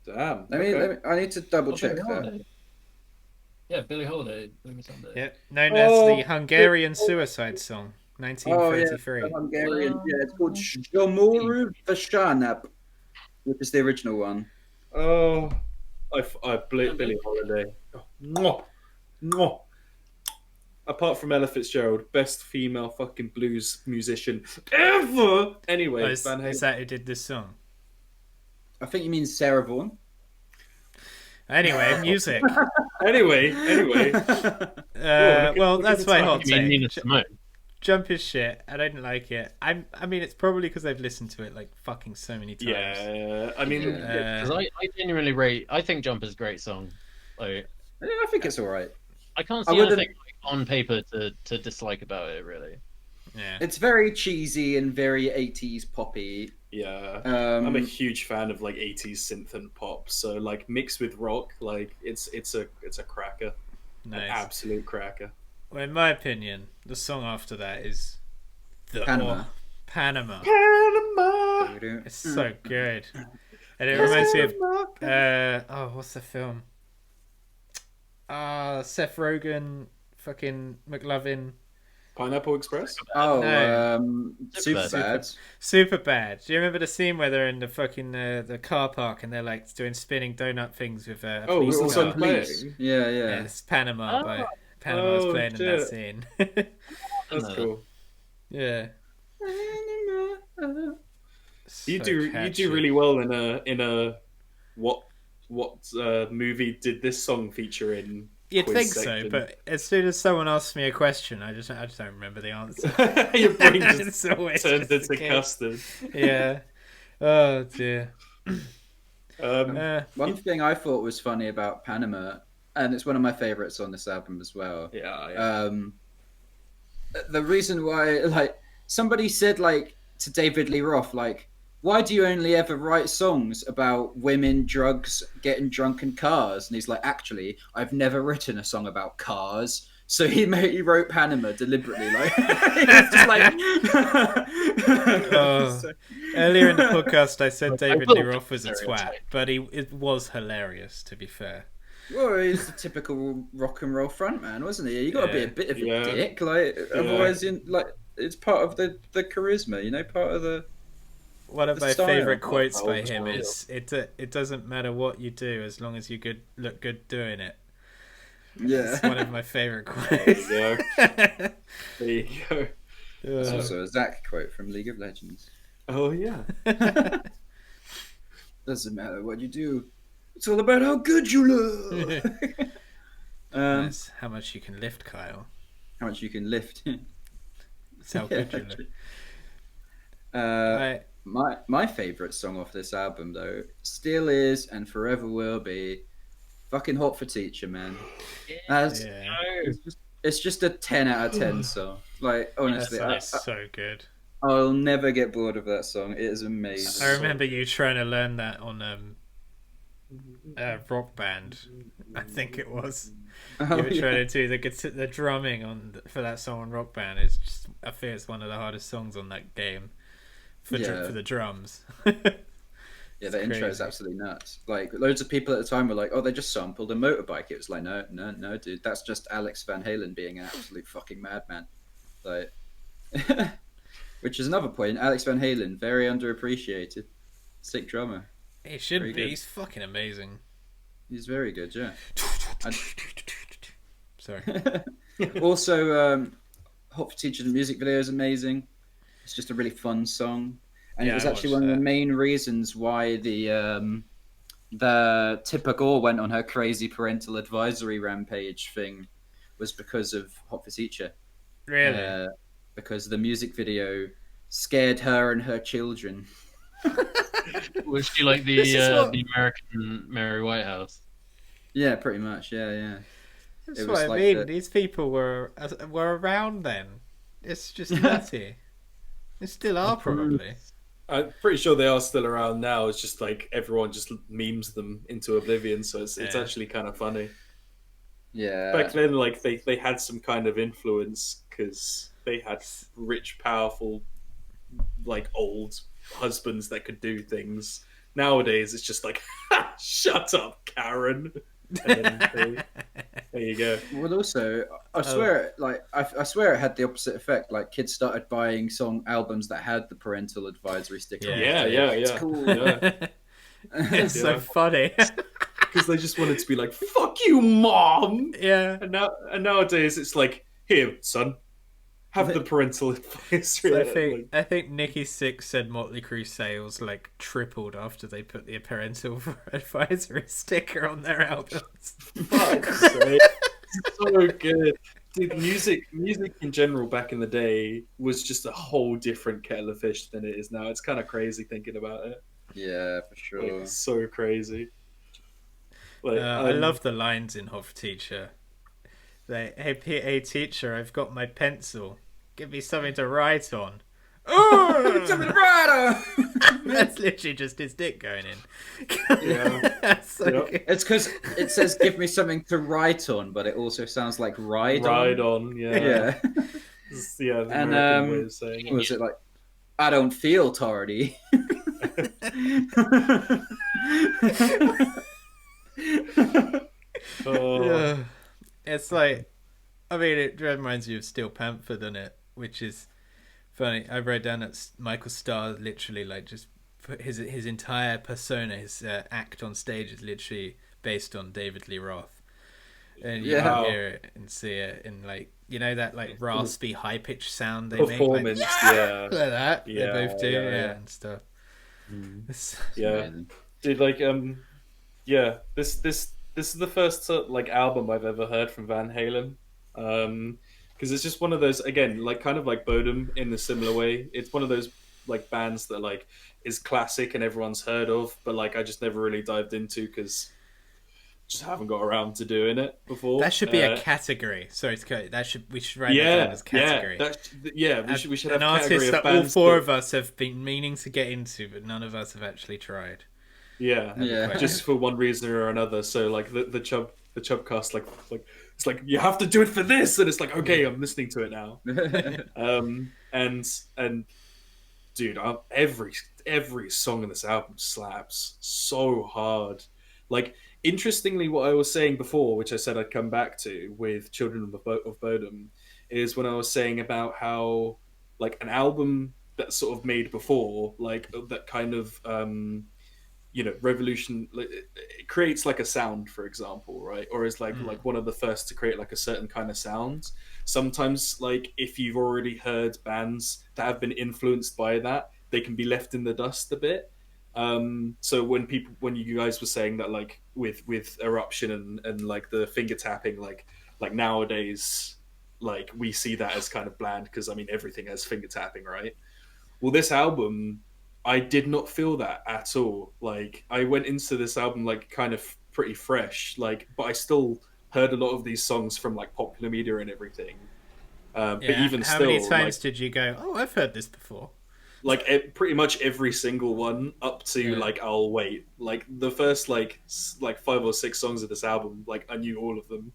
Damn. I need to double Oh, check Billie that. Holiday. Yeah, Billie Holiday, Gloomy Sunday. Yeah, known as the Hungarian suicide song, Oh yeah, 1933. the Hungarian. Yeah, it's called Shomoru Vashanap, which is the original one. Oh, Billie Holiday. Oh, mwah, mwah. Apart from Ella Fitzgerald, best female fucking blues musician ever. Anyway, is Van Halen. that who did this song? I think you mean Sarah Vaughan. Anyway, music. Anyway. Well, that's my hot You mean take. Nina Simone? Jump is shit. I don't like it. I mean, it's probably because I've listened to it like fucking so many times. Yeah, I mean, Because I genuinely rate. I think Jump is a great song. Like, I think it's all right. I can't I see wouldn't- anything like, on paper to dislike about it. Really. Yeah. It's very cheesy and very 80s poppy. yeah. Um, I'm a huge fan of like 80s synth and pop, so like mixed with rock, like it's a cracker, an Nice. absolute cracker. Well, in my opinion, the song after that is the Panama. Panama. Panama. It's so good, and it reminds me of what's the film? Seth Rogen, fucking McLovin. Pineapple Express. Oh, No. Superbad. Super bad. Do you remember the scene where they're in the fucking the car park and they're like doing spinning donut things with Oh, police Little car? Sun Police. playing. Yeah, Yeah, yeah. it's Panama. By Panama was Oh, playing in shit. that scene. That's cool. Yeah. You So do catchy. really well in a what movie did this song feature in? You'd quiz think section? so, but as soon as someone asks me a question, I just don't remember the answer. Your brain just It's always turns just into a kid. custard. Yeah. Oh dear. One thing I thought was funny about Panama, and it's one of my favorites on this album as well. Yeah. The reason why, like, somebody said, like, to David Lee Roth, like, why do you only ever write songs about women, drugs, getting drunk in cars? And he's like, actually, I've never written a song about cars. So he wrote Panama deliberately, like, it's just like... Oh. Earlier in the podcast, I said David will Lee Roth was a twat, stereotype. but it was hilarious. To be fair. Well, he's the typical rock and roll frontman, wasn't he? You got to be a bit of a Yeah. dick, like, otherwise, it's part of the charisma, you know, part of the... One of The my style. favorite quotes by old him style. is it doesn't matter what you do as long as you look good doing it. Yeah. It's one of my favorite quotes. There you go. That's also a Zach quote from League of Legends. Oh yeah. Doesn't matter what you do, it's all about how good you look. That's how much you can lift, Kyle. How much you can lift. That's how good you look. Uh, my favourite song off this album, though, still is and forever will be fucking Hot for Teacher, man. That's, Yeah. it's just a 10 out of 10 song. Like, honestly, That's so good. I'll never get bored of that song. It is amazing. I remember you trying to learn that on Rock Band. I think it was. You Oh, were trying to do the drumming for that song on Rock Band. It's just, I think it's one of the hardest songs on that game for the drums. Yeah, the intro is crazy. absolutely nuts. Like, loads of people at the time were like, "Oh, they just sampled a motorbike." It was like, no, dude, that's just Alex Van Halen being an absolute fucking madman. Like, which is another point. Alex Van Halen, very underappreciated, sick drummer. He should Very be. good. He's fucking amazing. He's very good, yeah. Sorry. Also, Hot for Teacher, the music video is amazing. It's just a really fun song, and Yeah, it was I actually watched one of the that. main reasons why the Tipper Gore went on her crazy parental advisory rampage thing, was because of Hot for Teacher. Really? Because the music video scared her and her children. Was she like the This is what- the American Mary Whitehouse? Yeah, pretty much. Yeah. That's It what was I like mean. the- These people were around then. It's just nutty. They still are probably. I'm pretty sure they are still around now. It's just like everyone just memes them into oblivion, so it's Yeah. actually kind of funny. Yeah. Back then, like they had some kind of influence because they had rich, powerful, like old husbands that could do things. Nowadays, it's just like, shut up, Karen. And then there you go. Well, also, I swear, I swear it had the opposite effect. Like, kids started buying song albums that had the parental advisory sticker. Yeah. Yeah. It's cool. Yeah. It's so Yeah. funny. Because they just wanted to be like, "Fuck you, mom." Yeah. And nowadays, it's like, "Here, son, have the parental advisory." So I think Nicki Sixx said Motley Crue sales like tripled after they put the parental advisory sticker on their albums. Fuck's sake. So good. Dude, music in general back in the day was just a whole different kettle of fish than it is now. It's kind of crazy thinking about it. Yeah, for sure. Like, it's so crazy. Like, I love the lines in Hof Teacher. Like, hey teacher, I've got my pencil. Give me something to write on. Oh! That's literally just his dick going in. Yeah. That's so Yep. good. It's because it says "give me something to write on," but it also sounds like "ride Ride on." on, yeah. Yeah. Yeah, the And, American way of saying it. What was it like? I don't feel tardy. Oh, Yeah. It's like, I mean, it reminds you of Steel Panther, doesn't it? Which is funny. I wrote down that Michael Starr literally like just put his entire persona, his act on stage is literally based on David Lee Roth, and you Yeah. can hear it and see it in like that like raspy high pitched sound they performance, make yeah. like that. Yeah, they both do, yeah. and stuff. It's- Yeah. Amazing. Dude, like, yeah, this is the first like album I've ever heard from Van Halen, because it's just one of those, again, like kind of like Bodom in a similar way. It's one of those like bands that like is classic and everyone's heard of, but like I just never really dived into because just haven't got around to doing it before. That should be a category. Sorry to cut. We should write that down as category. We should have an a category artist of that all bands four that- of us have been meaning to get into, but none of us have actually tried. Yeah, Yeah. just for one reason or another. So like the Chub Cast, like it's like you have to do it for this, and it's like okay, I'm listening to it now. And dude, every song in this album slaps so hard. Like, interestingly, what I was saying before, which I said I'd come back to with Children of Bodom, is when I was saying about how like an album that's sort of made before, like that kind of revolution, like, it creates like a sound, for example, right? Or is like one of the first to create like a certain kind of sound. Sometimes, like, if you've already heard bands that have been influenced by that, they can be left in the dust a bit. So when you guys were saying that, like with Eruption and like the finger tapping, like nowadays, like we see that as kind of bland because I mean everything has finger tapping, right? Well, this album, I did not feel that at all. Like, I went into this album like kind of pretty fresh, like, but I still heard a lot of these songs from like popular media and everything. But even how still, many times like, did you go, oh, I've heard this before? like pretty much every single one up to like I'll Wait. Like the first like 5 or 6 songs of this album, like I knew all of them.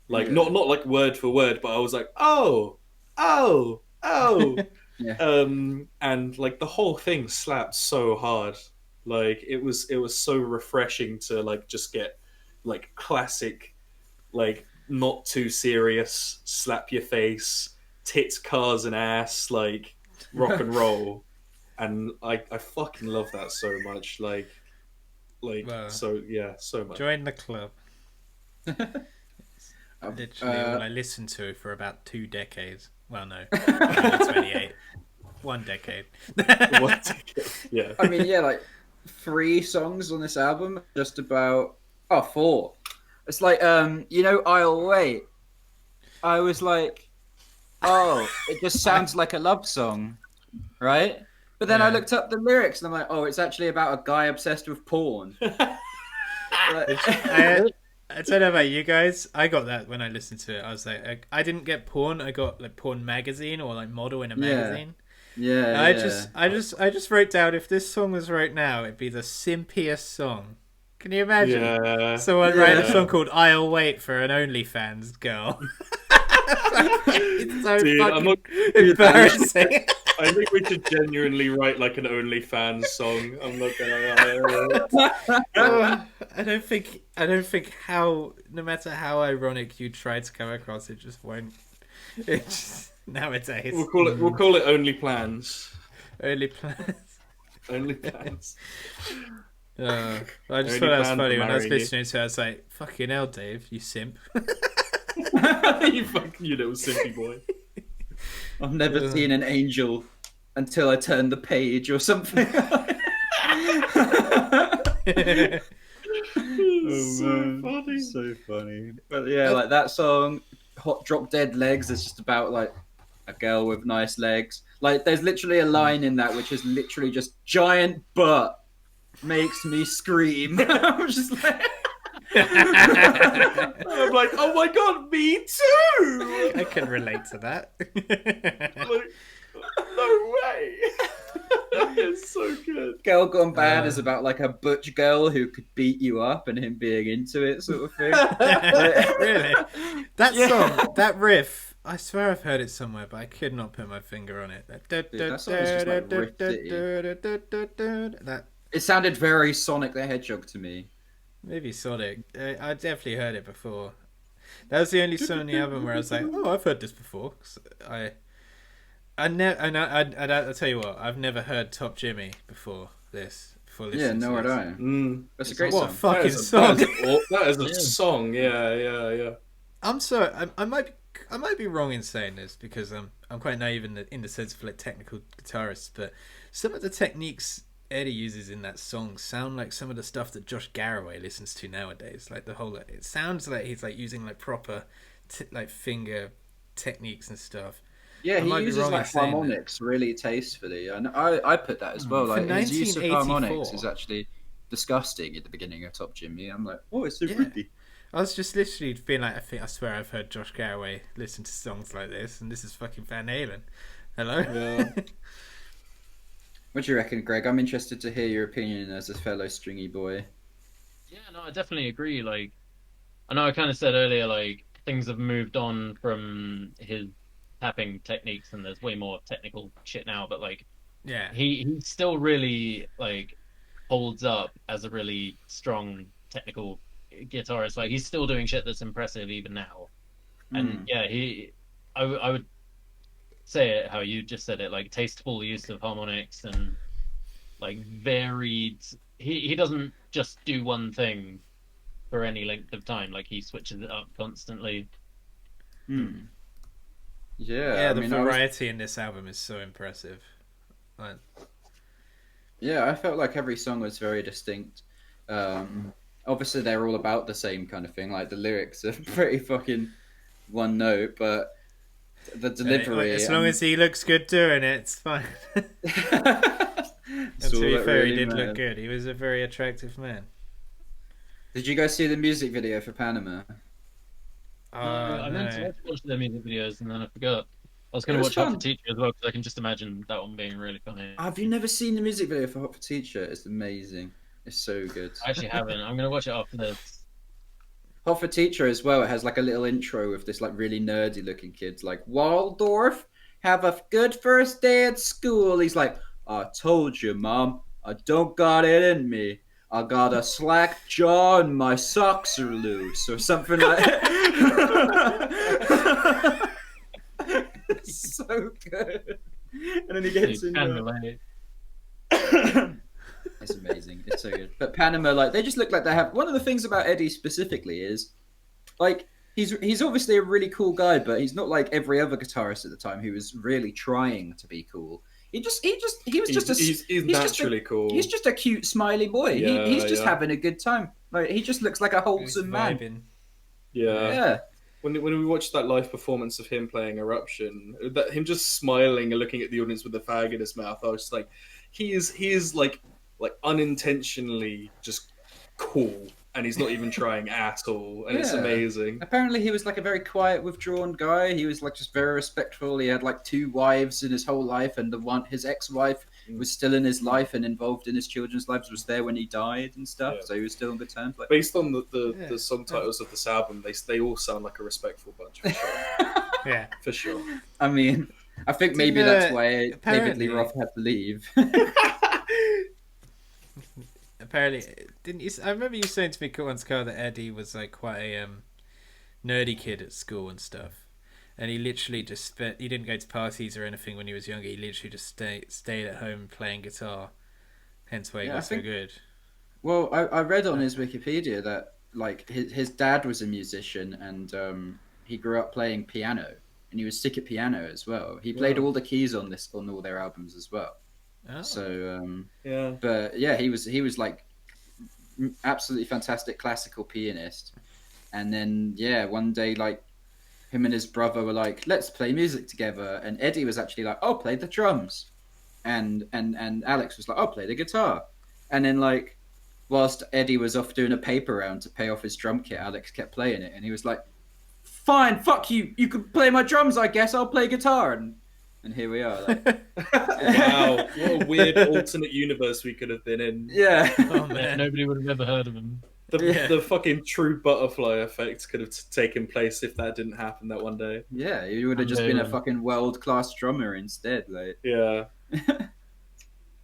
Like not like word for word, but I was like, oh. Yeah. And like the whole thing slapped so hard. Like it was so refreshing to like just get like classic, like not too serious, slap your face, tits, cars and ass, like rock and roll. And I fucking love that so much. Like Wow. so yeah, so much. Join the club. Literally all I listened to for about 2 decades. Well, no, 28. 1 decade. Yeah. I mean, yeah, like 3 songs on this album, just about 4. It's like I'll Wait. I was like, oh, it just sounds like a love song, right? But then I looked up the lyrics and I'm like, oh, it's actually about a guy obsessed with porn. I don't know about you guys. I got that when I listened to it. I was like, I didn't get porn. I got like porn magazine or like model in a magazine. Yeah. I just wrote down if this song was right now, it'd be the simpiest song Can you imagine? Yeah. Someone writing a song called "I'll Wait" for an OnlyFans girl. It's so Dude, I'm fucking not- embarrassing. I think we should genuinely write like an OnlyFans song. I'm not gonna lie. I don't think how, no matter how ironic you try to come across, it just won't. It just, nowadays. We'll call it Only Plans. Only plans. Only Plans. I just Only thought that was plan funny for when I was marrying you. listening to it. I was like, "Fucking hell, Dave, you simp." You little simpy boy. I've never seen an angel until I turned the page or something. So funny. But yeah, like that song, Hot Drop Dead Legs, is just about like a girl with nice legs. Like there's literally a line in that which is literally just giant butt makes me scream. I'm just like I'm like, oh my god, me too! I can relate to that. Like, no way! That is so good. Girl Gone Bad is about like a butch girl who could beat you up and him being into it sort of thing. Really? That song, that riff, I swear I've heard it somewhere, but I could not put my finger on it. that song is just like Riff City. That It sounded very Sonic the Hedgehog to me. maybe Sonic. I definitely heard it before. That was the only song on the album where I was like, "Oh, I've heard this before." 'Cause I'll tell you what, I've never heard Top Jimmy before this. Yeah, nor had I. That's a great What a song. fucking song! That is a song, yeah. I'm sorry, I might be wrong in saying this because I'm quite naive in the sense of like technical guitarists, but some of the techniques Eddie uses in that song sound like some of the stuff that Josh Garraway listens to nowadays. Like the whole, it sounds like he's like using like proper like finger techniques and stuff. Yeah, I he might be uses wrong in like saying that. harmonics really tastefully, and I put that as well. For Like his use of 1984. harmonics is actually disgusting at the beginning of Top Jimmy. I'm like, oh, it's so Yeah. pretty. I was just literally being like, I swear I've heard Josh Garraway listen to songs like this, and this is fucking Van Halen. Hello? Yeah. What do you reckon, Greg? I'm interested to hear your opinion as a fellow stringy boy. Yeah, no, I definitely agree. Like, I know I kind of said earlier, like, things have moved on from his tapping techniques and there's way more technical shit now, but, like, Yeah. he still really, like, holds up as a really strong technical guitarist. Like, he's still doing shit that's impressive even now. And, yeah, I would say it how you just said it, like, tasteful use of harmonics and, like, varied. He doesn't just do one thing for any length of time. Like, he switches it up constantly. Yeah, Yeah, I the mean, variety in this album is so impressive. Like, I felt like every song was very distinct. Obviously, they're all about the same kind of thing. Like the lyrics are pretty fucking one note, but the delivery. as long as he looks good doing it, it's fine. And to be fair, he did look good. He was a very attractive man. Did you guys see the music video for Panama? I meant to watch their music videos and then I forgot. I was going It to was watch Hot fun. for Teacher as well because I can just imagine that one being really funny. Have you never seen the music video for Hot for Teacher? It's amazing. It's so good. I actually haven't. I'm going to watch it after this. Hot for Teacher as well. It has like a little intro with this like really nerdy looking kid. Like, Waldorf, have a good first day at school. He's like, I told you, Mom, I don't got it in me. I got a slack jaw and my socks are loose, or something like that. It's so good. And then he gets You in can there. relate. It's amazing. It's so good. But Panama, like, they just look like they have. One of the things about Eddie specifically is, like, he's obviously a really cool guy, but he's not like every other guitarist at the time who was really trying to be cool. He was just a. He's just naturally cool. He's just a cute, smiley boy. Yeah, He's just yeah. having a good time. Like, he just looks like a wholesome man. Vibing. Yeah. When we watched that live performance of him playing Eruption, him just smiling and looking at the audience with a fag in his mouth, I was just like, he is like unintentionally just cool, and he's not even trying at all, and it's Yeah. amazing. Apparently, he was like a very quiet, withdrawn guy. He was like just very respectful. He had like 2 wives in his whole life, and his ex-wife was still in his life and involved in his children's lives, was there when he died and stuff. Yeah. So he was still on good terms. Like, Based on Yeah. the song titles of this album, they all sound like a respectful bunch for sure. Yeah. For sure. I mean, I think maybe Didn't, that's why David apparently- Lee Roth had to leave. Apparently, didn't you? I remember you saying to me once, Carl, that Eddie was like quite a nerdy kid at school and stuff, and he literally just spent. He didn't go to parties or anything when he was younger. He literally just stayed at home playing guitar. Hence why he Yeah, got I think- so good. Well, I read on his Wikipedia that like his dad was a musician and he grew up playing piano and he was sick at piano as well. He played Wow. all the keys on all their albums as well. Oh. So, Yeah. but yeah, he was like absolutely fantastic classical pianist. And then yeah, one day like him and his brother were like, let's play music together. And Eddie was actually like, I'll play the drums, and Alex was like, I'll play the guitar. And then like, whilst Eddie was off doing a paper round to pay off his drum kit, Alex kept playing it, and he was like, "Fine, fuck you. You can play my drums, I guess. I'll play guitar." And here we are. Like, Wow, what a weird alternate universe we could have been in. yeah. Oh man. Nobody would have ever heard of him. The, the fucking true butterfly effect could have taken place if that didn't happen that one day. Yeah, you would have just been a Unbelievable. fucking world-class drummer instead. Like, Yeah.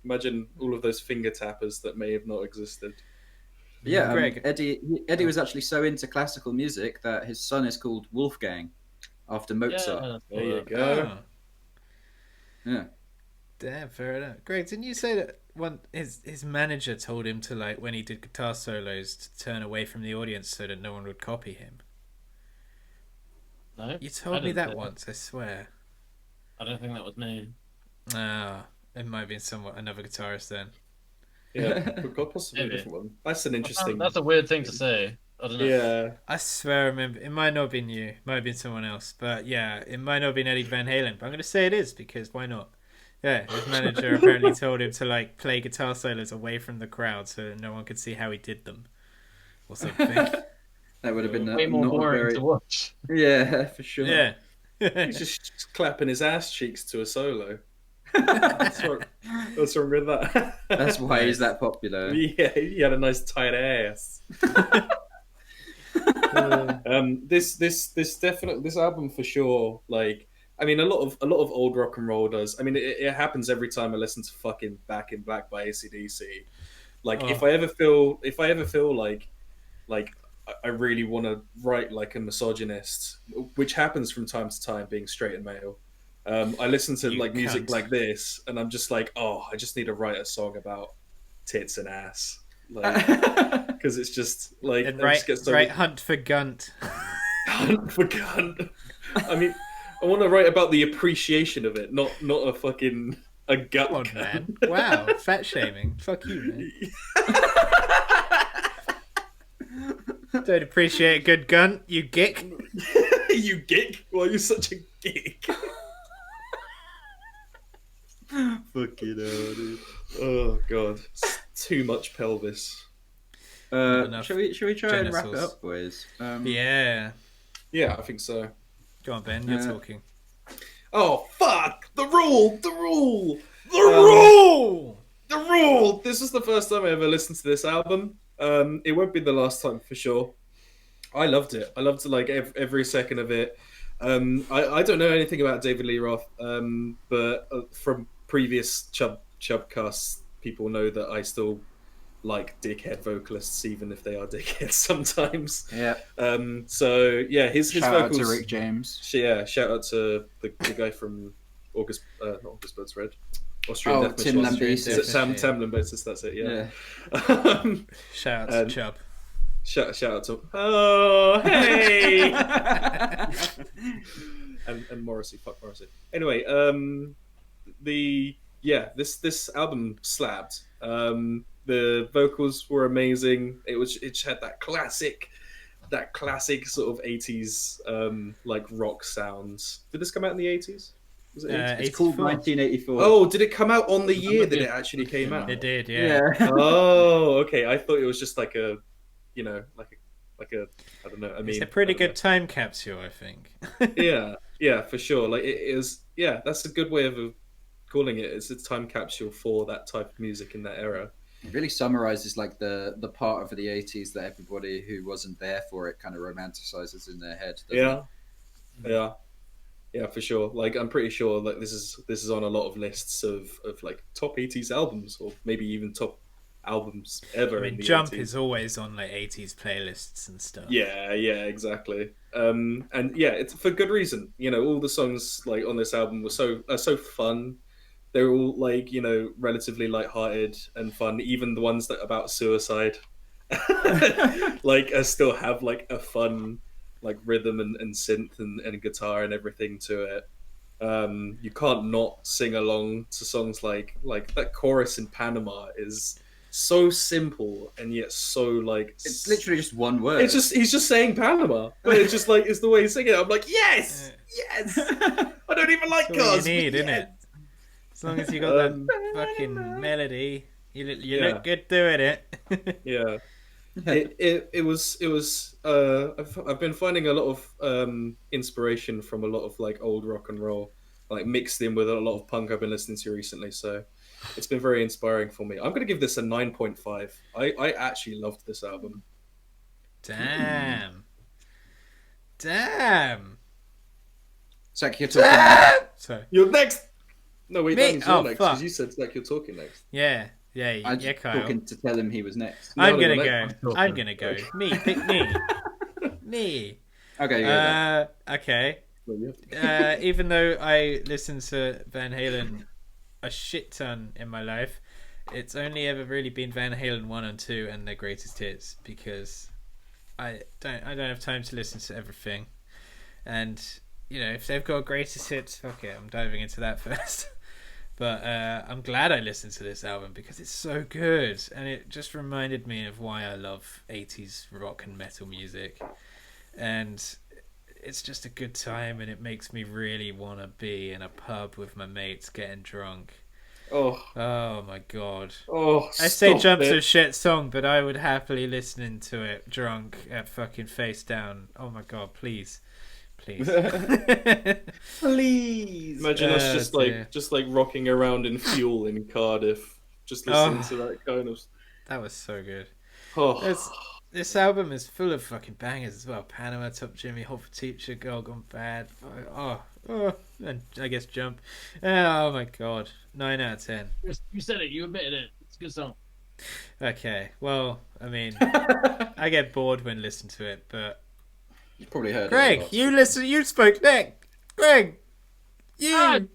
Imagine all of those finger tappers that may have not existed. yeah, Greg. Eddie was actually so into classical music that his son is called Wolfgang, after Mozart. Yeah, There you go. Oh. Yeah. Damn, fair enough. Greg, didn't you say that his manager told him to, like, when he did guitar solos, to turn away from the audience so that no one would copy him? no, You I told me didn't that say once, I swear. I don't think that was me. Ah, it might have been another guitarist then. Yeah, could possibly a Maybe. different one. That's an interesting. That's a weird thing to say. I don't know. Yeah. I swear I remember. It might not have been you. It might have been someone else. But yeah, it might not have been Eddie Van Halen. But I'm going to say it is, because why not? Yeah, his manager apparently told him to, like, play guitar solos away from the crowd so that no one could see how he did them. Or something. That would have been Way more not a boring very... to watch. Yeah, for sure. Yeah. He's just clapping his ass cheeks to a solo. What's wrong with that? That's why he's that popular. Yeah, he had a nice tight ass. This album for sure. Like, I mean, a lot of old rock and roll does. I mean, it happens every time I listen to fucking Back in Black by AC/DC. Like, if I ever feel like I really want to write like a misogynist, which happens from time to time, being straight and male. I listen to You like music cunt. like this, and I'm just like, oh, I just need to write a song about tits and ass, like, because it's just like And I just get so Hunt for Gunt. Hunt for gun. I mean, I want to write about the appreciation of it, not a fucking a gut. Come on, man. Wow, fat shaming. Fuck you, man. Don't appreciate a good gun, you geek. You geek? Why are you such a geek? Fucking hell, dude. Oh god, it's too much pelvis. Enough Shall we try and wrap it genitals. up, boys? Yeah. Yeah, I think so. Go on, Ben, you're Uh, talking. Oh fuck! The rule! The rule! The rule! The rule! This is the first time I ever listened to this album. It won't be the last time for sure. I loved it. I loved like every second of it. I don't know anything about David Lee Roth, but from previous Chub casts, people know that I still like dickhead vocalists, even if they are dickheads sometimes. Yeah. So yeah, his Shout out vocals. to Rick James. Yeah, shout out to the guy from not August Burns Red. Austrian Oh, Death Tim Machine. Lambesis. Sam Yeah. Lambesis, that's it, yeah. Yeah. Shout out to Chubb. Shout out to oh hey and Morrissey, fuck Morrissey. Anyway, this album slapped. The vocals were amazing. It had that classic sort of 80s like rock sounds. Did this come out in the 80s? Was it 80s? It's called 84. 1984. Oh, did it come out on the year that it actually came out? It did, yeah. yeah. Oh, okay. I thought it was just like a, you know, like a I don't know. I mean, It's a pretty I don't good time capsule, I think. know. Yeah, for sure. Like it is. Yeah, that's a good way of calling it. It's a time capsule for that type of music in that era. It really summarizes like the part of the 80s that everybody who wasn't there for it kind of romanticizes in their head. Yeah, yeah, for sure. Like, I'm pretty sure like this is on a lot of lists of like top 80s albums, or maybe even top albums ever. I in mean, the Jump 80s. is always on like 80s playlists and stuff. Yeah, exactly. And yeah, it's for good reason. You know, all the songs like on this album are so fun. They're all like, you know, relatively light-hearted and fun. Even the ones that about suicide, like, still have like a fun like rhythm and synth and guitar and everything to it. You can't not sing along to songs like that chorus in Panama is so simple and yet so like It's literally just one word. it's just he's just saying Panama, but it's just like it's the way he's singing it. I'm like, yes. I don't even like That's all cars. you need, but isn't yeah. it? As long as you got that fucking melody, you look good doing it. Yeah. It was I've been finding a lot of inspiration from a lot of like old rock and roll, like mixed in with a lot of punk I've been listening to recently, so it's been very inspiring for me. I'm gonna give this a 9.5. I actually loved this album. Damn. Zach, you're talking. Sorry. You're next. No, wait, Me? that was your Oh, next, fuck. because you said like you're talking next. Yeah, I was Kyle. talking to tell him he was next. No, I'm no, gonna no, go. I'm gonna go. Me, pick me. Me. Okay, yeah. No, Okay. you have to- Even though I listened to Van Halen a shit ton in my life, it's only ever really been Van Halen 1 and 2 and their greatest hits, because I don't have time to listen to everything. And you know, if they've got greatest hits, fuck it, I'm diving into that first. But I'm glad I listened to this album because it's so good, and it just reminded me of why I love 80s rock and metal music. And it's just a good time, and it makes me really want to be in a pub with my mates getting drunk. Oh, my god. I say stop Jump's it. a shit song, but I would happily listen to it drunk at fucking face down. Oh my god, please. Please. Imagine us dear. just like rocking around in Fuel in Cardiff, just listening to that kind of. That was so good. Oh, This album is full of fucking bangers as well. Panama, Top Jimmy, Hot for Teacher, Girl Gone Bad. And I guess Jump. Oh my god. 9 out of 10. You said it. You admitted it. It's a good song. Okay, well, I mean, I get bored when listening to it, but... You probably heard Greg, it. you spoke next. Greg, Did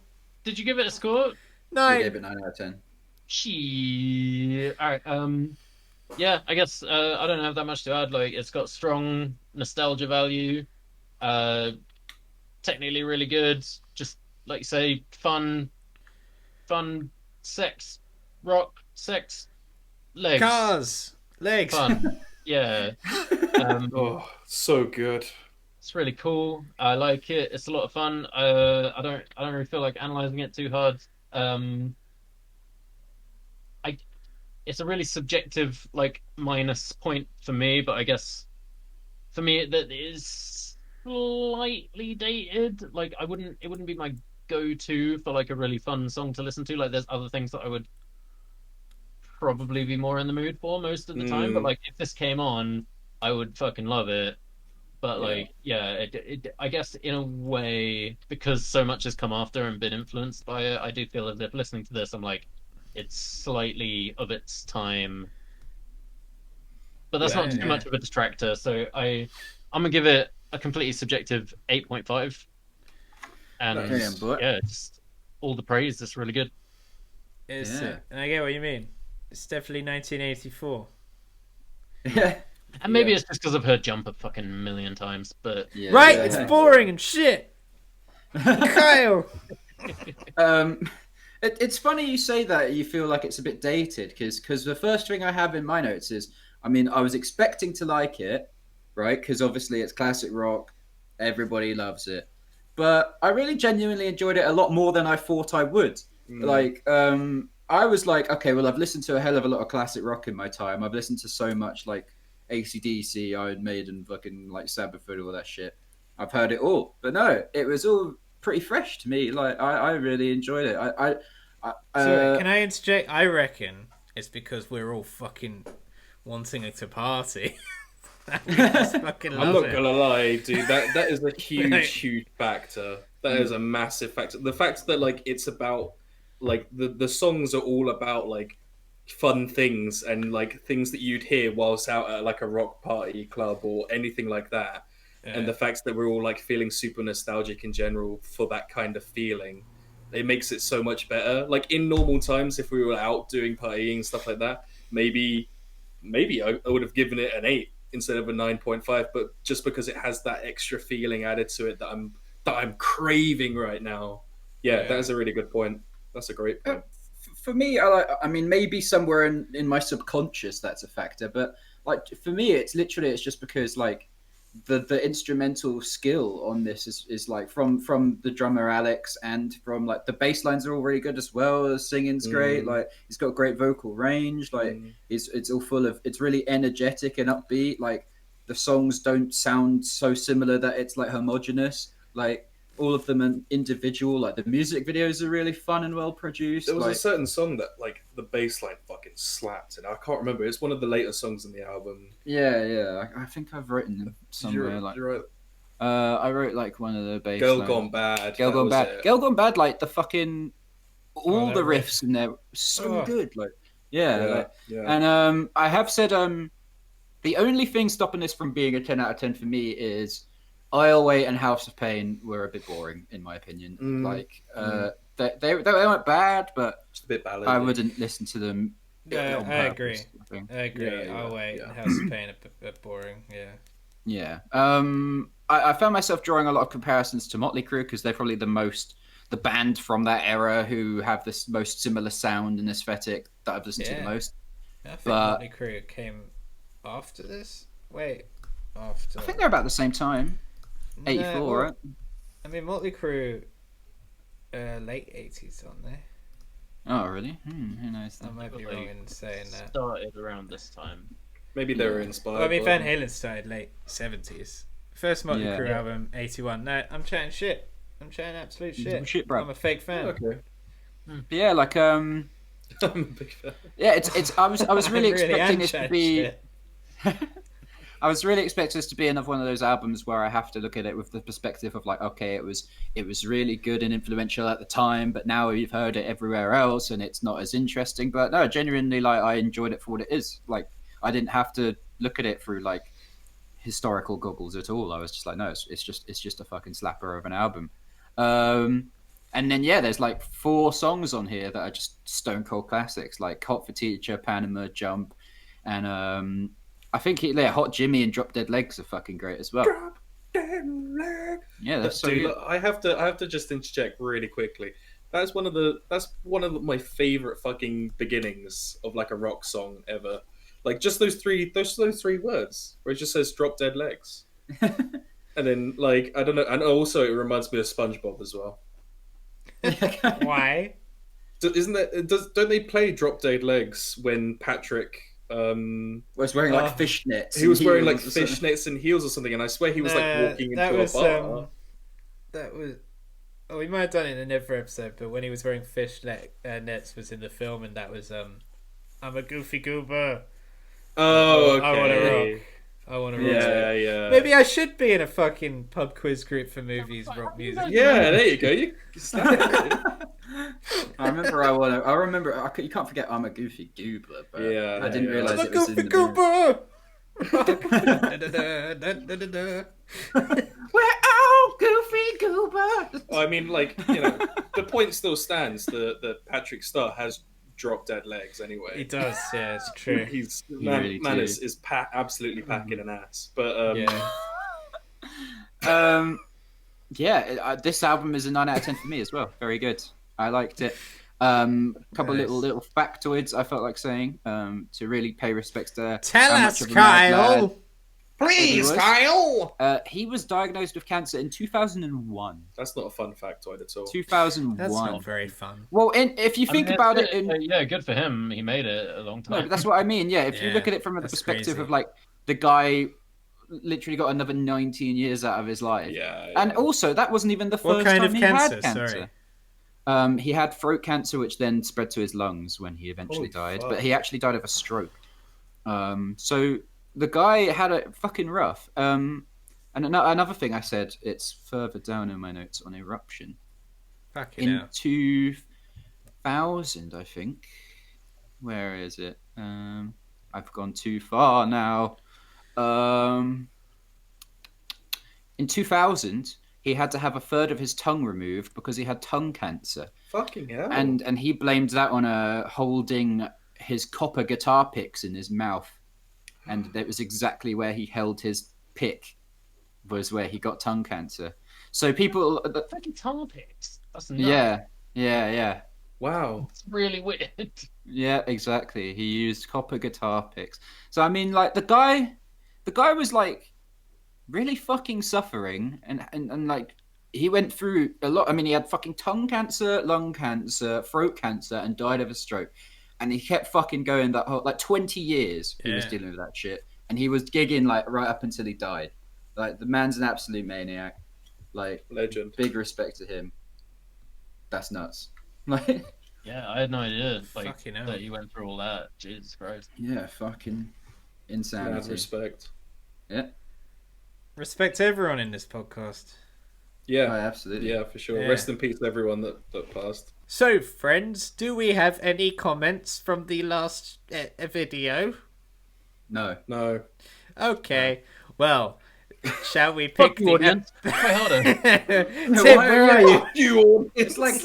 you give it a score? You 9. gave it 9 out of 10. Shit. All right. Yeah, I guess I don't have that much to add. Like, it's got strong nostalgia value. Technically really good. Just like you say, fun, sex, rock, sex, legs, Cars, legs. fun. Yeah. oh, so good. It's really cool. I like it. It's a lot of fun. I don't really feel like analyzing it too hard. It's a really subjective like minus point for me, but I guess for me that is slightly dated. Like it wouldn't be my go-to for like a really fun song to listen to. Like there's other things that I would probably be more in the mood for most of the time, but like if this came on, I would fucking love it. But like, yeah, I guess in a way, because so much has come after and been influenced by it, I do feel as if listening to this, I'm like, it's slightly of its time. But that's not too much of a distractor, so I'm gonna give it a completely subjective 8.5. And yeah, just all the praise. It's really good. And I get what you mean. It's definitely 1984. Yeah. And maybe it's just because I've heard Jump a fucking million times, but right, it's boring and shit. Kyle. It's funny you say that. You feel like it's a bit dated because the first thing I have in my notes is, I mean, I was expecting to like it, right? Because obviously it's classic rock, everybody loves it, but I really genuinely enjoyed it a lot more than I thought I would. Like, I was like, okay, well, I've listened to a hell of a lot of classic rock in my time. I've listened to so much like AC/DC, Iron Maiden, fucking like Sabbath and all that shit. I've heard it all, but no, it was all pretty fresh to me. Like I really enjoyed it. Sorry, can I interject? I reckon it's because we're all fucking wanting it to party. We just fucking I'm love not it. gonna lie, dude. That is a huge, Like- huge factor. That is a massive factor. The fact that like it's about like the songs are all about like fun things and like things that you'd hear whilst out at like a rock party club or anything like that. And the fact that we're all like feeling super nostalgic in general for that kind of feeling, it makes it so much better. Like in normal times, if we were out doing partying and stuff like that, maybe I would have given it an 8 instead of a 9.5. But just because it has that extra feeling added to it that I'm craving right now. Yeah, that is a really good point. That's a great point. For me, I mean, maybe somewhere in my subconscious that's a factor, but like for me, it's just because like the instrumental skill on this is like from the drummer Alex, and from like the bass lines are all really good as well. The singing's great. Like he's got great vocal range. Like it's all full of, it's really energetic and upbeat. Like the songs don't sound so similar that it's like homogenous. Like all of them are individual. Like the music videos are really fun and well produced. There was like, a certain song that like the bass line fucking slapped, and I can't remember. It's one of the later songs in the album. yeah. I think I've written them somewhere. You're right. I wrote like one of the bass Girl lines. Gone Bad. Girl that Gone was Bad. it. Girl Gone Bad, like the fucking all that the riff. riffs in there were so Oh. good. Like yeah. Yeah, yeah. And I have said the only thing stopping this from being a 10 out of 10 for me is I'll Wait and House of Pain were a bit boring in my opinion. Like they weren't bad, but Just a bit ballad. I wouldn't listen to them. Yeah, on I purpose, agree. I think. I agree. Yeah, I'll wait. yeah. House of Pain a bit boring. Yeah. Yeah. I found myself drawing a lot of comparisons to Motley Crue because they're probably the band from that era who have this most similar sound and aesthetic that I've listened to the Yeah. most. I think But- Motley Crue came after this. Wait, after. I think they're about the same time. 84, No, well, right? I mean, Motley Crue, late 80s, aren't they? Oh, really? Who knows? I might be wrong in saying that. Started around this time. Maybe they were inspired. Well, I mean, by Van Halen started late 70s. First Motley Yeah. Crue album, 81. No, I'm chatting shit. I'm chatting absolute shit. Shit, bro. I'm a fake fan. Okay. But yeah, like I'm a big fan. yeah, it's. I was really I'm expecting am this to chatting be. shit. I was really expecting this to be another one of those albums where I have to look at it with the perspective of like, okay, it was really good and influential at the time, but now you've heard it everywhere else and it's not as interesting. But no, genuinely, like I enjoyed it for what it is. Like I didn't have to look at it through like historical goggles at all. I was just like, no, it's just a fucking slapper of an album. And then yeah, there's like 4 songs on here that are just stone cold classics, like Hot for Teacher, Panama, Jump, and I think Hot Jimmy and Drop Dead Legs are fucking great as well. Yeah, that's so Dude, good. look, I have to just interject really quickly. That's one of my favorite fucking beginnings of like a rock song ever. Like just those three words where it just says "Drop Dead Legs," and then like I don't know, and also it reminds me of SpongeBob as well. Why? Don't they play "Drop Dead Legs" when Patrick? Was wearing like fishnets. He was and wearing like heels or something. fishnets and heels or something, and I swear he was like walking that into was, a bar. That was. Oh, we might have done it in another episode, but when he was wearing nets was in the film, and that was I'm a goofy goober. Oh, okay. I want to rock. I want to rock. Yeah. Maybe I should be in a fucking pub quiz group for movies, rock music. Yeah, there you go. You snap it. I remember. You can't forget I'm a goofy goober, but Yeah, I didn't yeah. realize I'm a it was in goofy the movie. goober. Da-da-da-da-da-da-da. We're all goofy goober. Well, I mean, like, you know, the point still stands that Patrick Star has drop dead legs anyway. He does, yeah, it's true. He's He man, really man did. is absolutely packing an ass. But Yeah. This album is a 9 out of 10 for me as well. Very good. I liked it. Couple Nice. little factoids I felt like saying to really pay respects to Tell how us, much of a mad lad Kyle. please, was. Kyle. he was diagnosed with cancer in 2001. That's not a fun factoid at all. 2001. That's not very fun. Well, if you think about it, yeah, good for him. He made it a long no, time. but that's what I mean. Yeah, if you Yeah, look at it from the that's perspective crazy. of like the guy literally got another 19 years out of his life. Yeah. And also, that wasn't even the What first kind time of he cancer? had cancer. Sorry. He had throat cancer, which then spread to his lungs when he eventually Holy died. fuck. But he actually died of a stroke. So the guy had it fucking rough. And another thing I said, it's further down in my notes on Eruption. Fucking In hell. 2000, I think. Where is it? I've gone too far now. In 2000, he had to have a third of his tongue removed because he had tongue cancer. Fucking hell. And he blamed that on holding his copper guitar picks in his mouth. And that was exactly where he held his pick, was where he got tongue cancer. So people... Fucking tongue picks. That's nuts. Yeah. Wow. It's really weird. Yeah, exactly. He used copper guitar picks. So, I mean, like, the guy was, like, really fucking suffering. And like, he went through a lot. I mean, he had fucking tongue cancer, lung cancer, throat cancer, and died of a stroke. And he kept fucking going that whole, like, 20 years he was Yeah. dealing with that shit. And he was gigging, like, right up until he died. Like, the man's an absolute maniac. Like, Legend. big respect to him. That's nuts. Like, Yeah, I had no idea Fucking hell. that you went through all that. Jesus Christ. yeah, fucking Mad insanity. respect. Yeah, Respect to everyone in this podcast. Yeah. oh, absolutely. Yeah, for sure. Yeah. Rest in peace to everyone that passed. So, friends, do we have any comments from the last video? No. No. Okay. Well, shall we Fuck pick you, the audience. Try harder. Tim, why where are are you- you? It's like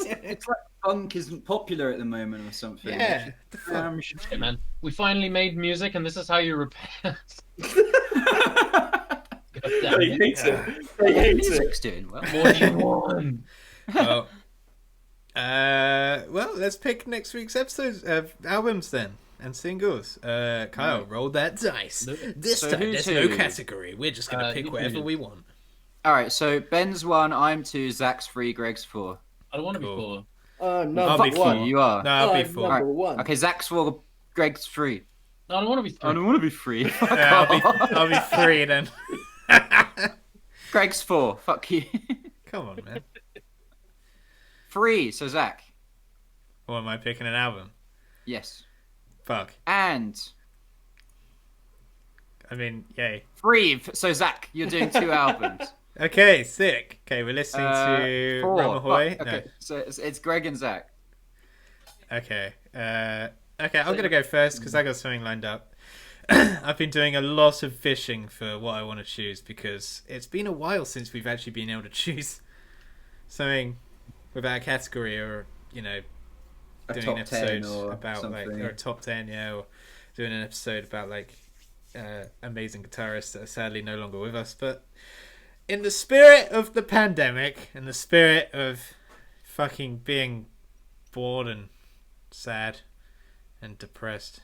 funk isn't popular at the moment or something. Yeah. The fuck? Hey, man. We finally made music, and this is how you repent. God damn They it. hate it. They hate it. Music's doing well. What do you want? Well, let's pick next week's episodes of albums then and singles. Kyle, roll that dice. This So time, who's there's no who? category. We're just gonna pick you whatever choose. we want. All right, so Ben's 1, I'm 2, Zach's 3, Greg's 4. I don't want to be Cool. poor. I'll Number be Fuck four. you, you are. No, I'll be I'm four. number one. Okay, Zach's 4, Greg's 3. No, I don't want to be I don't want to be 3. Fuck Yeah, off. I'll be three then. Greg's 4, fuck you. Come on, man. 3, so Zach. What am I picking an album? Yes. Fuck. And I mean, yay. 3, so Zach, you're doing 2 albums. Okay, sick. Okay, we're listening to 4. Ramahoy. Fuck, okay, so it's Greg and Zach. No. Okay. Okay, I'm gonna go first because I got something lined up. I've been doing a lot of fishing for what I want to choose because it's been a while since we've actually been able to choose something without a category or A doing top an 10 episode or about something. or a top 10, yeah, or doing an episode about amazing guitarists that are sadly no longer with us. But in the spirit of the pandemic, in the spirit of fucking being bored and sad and depressed,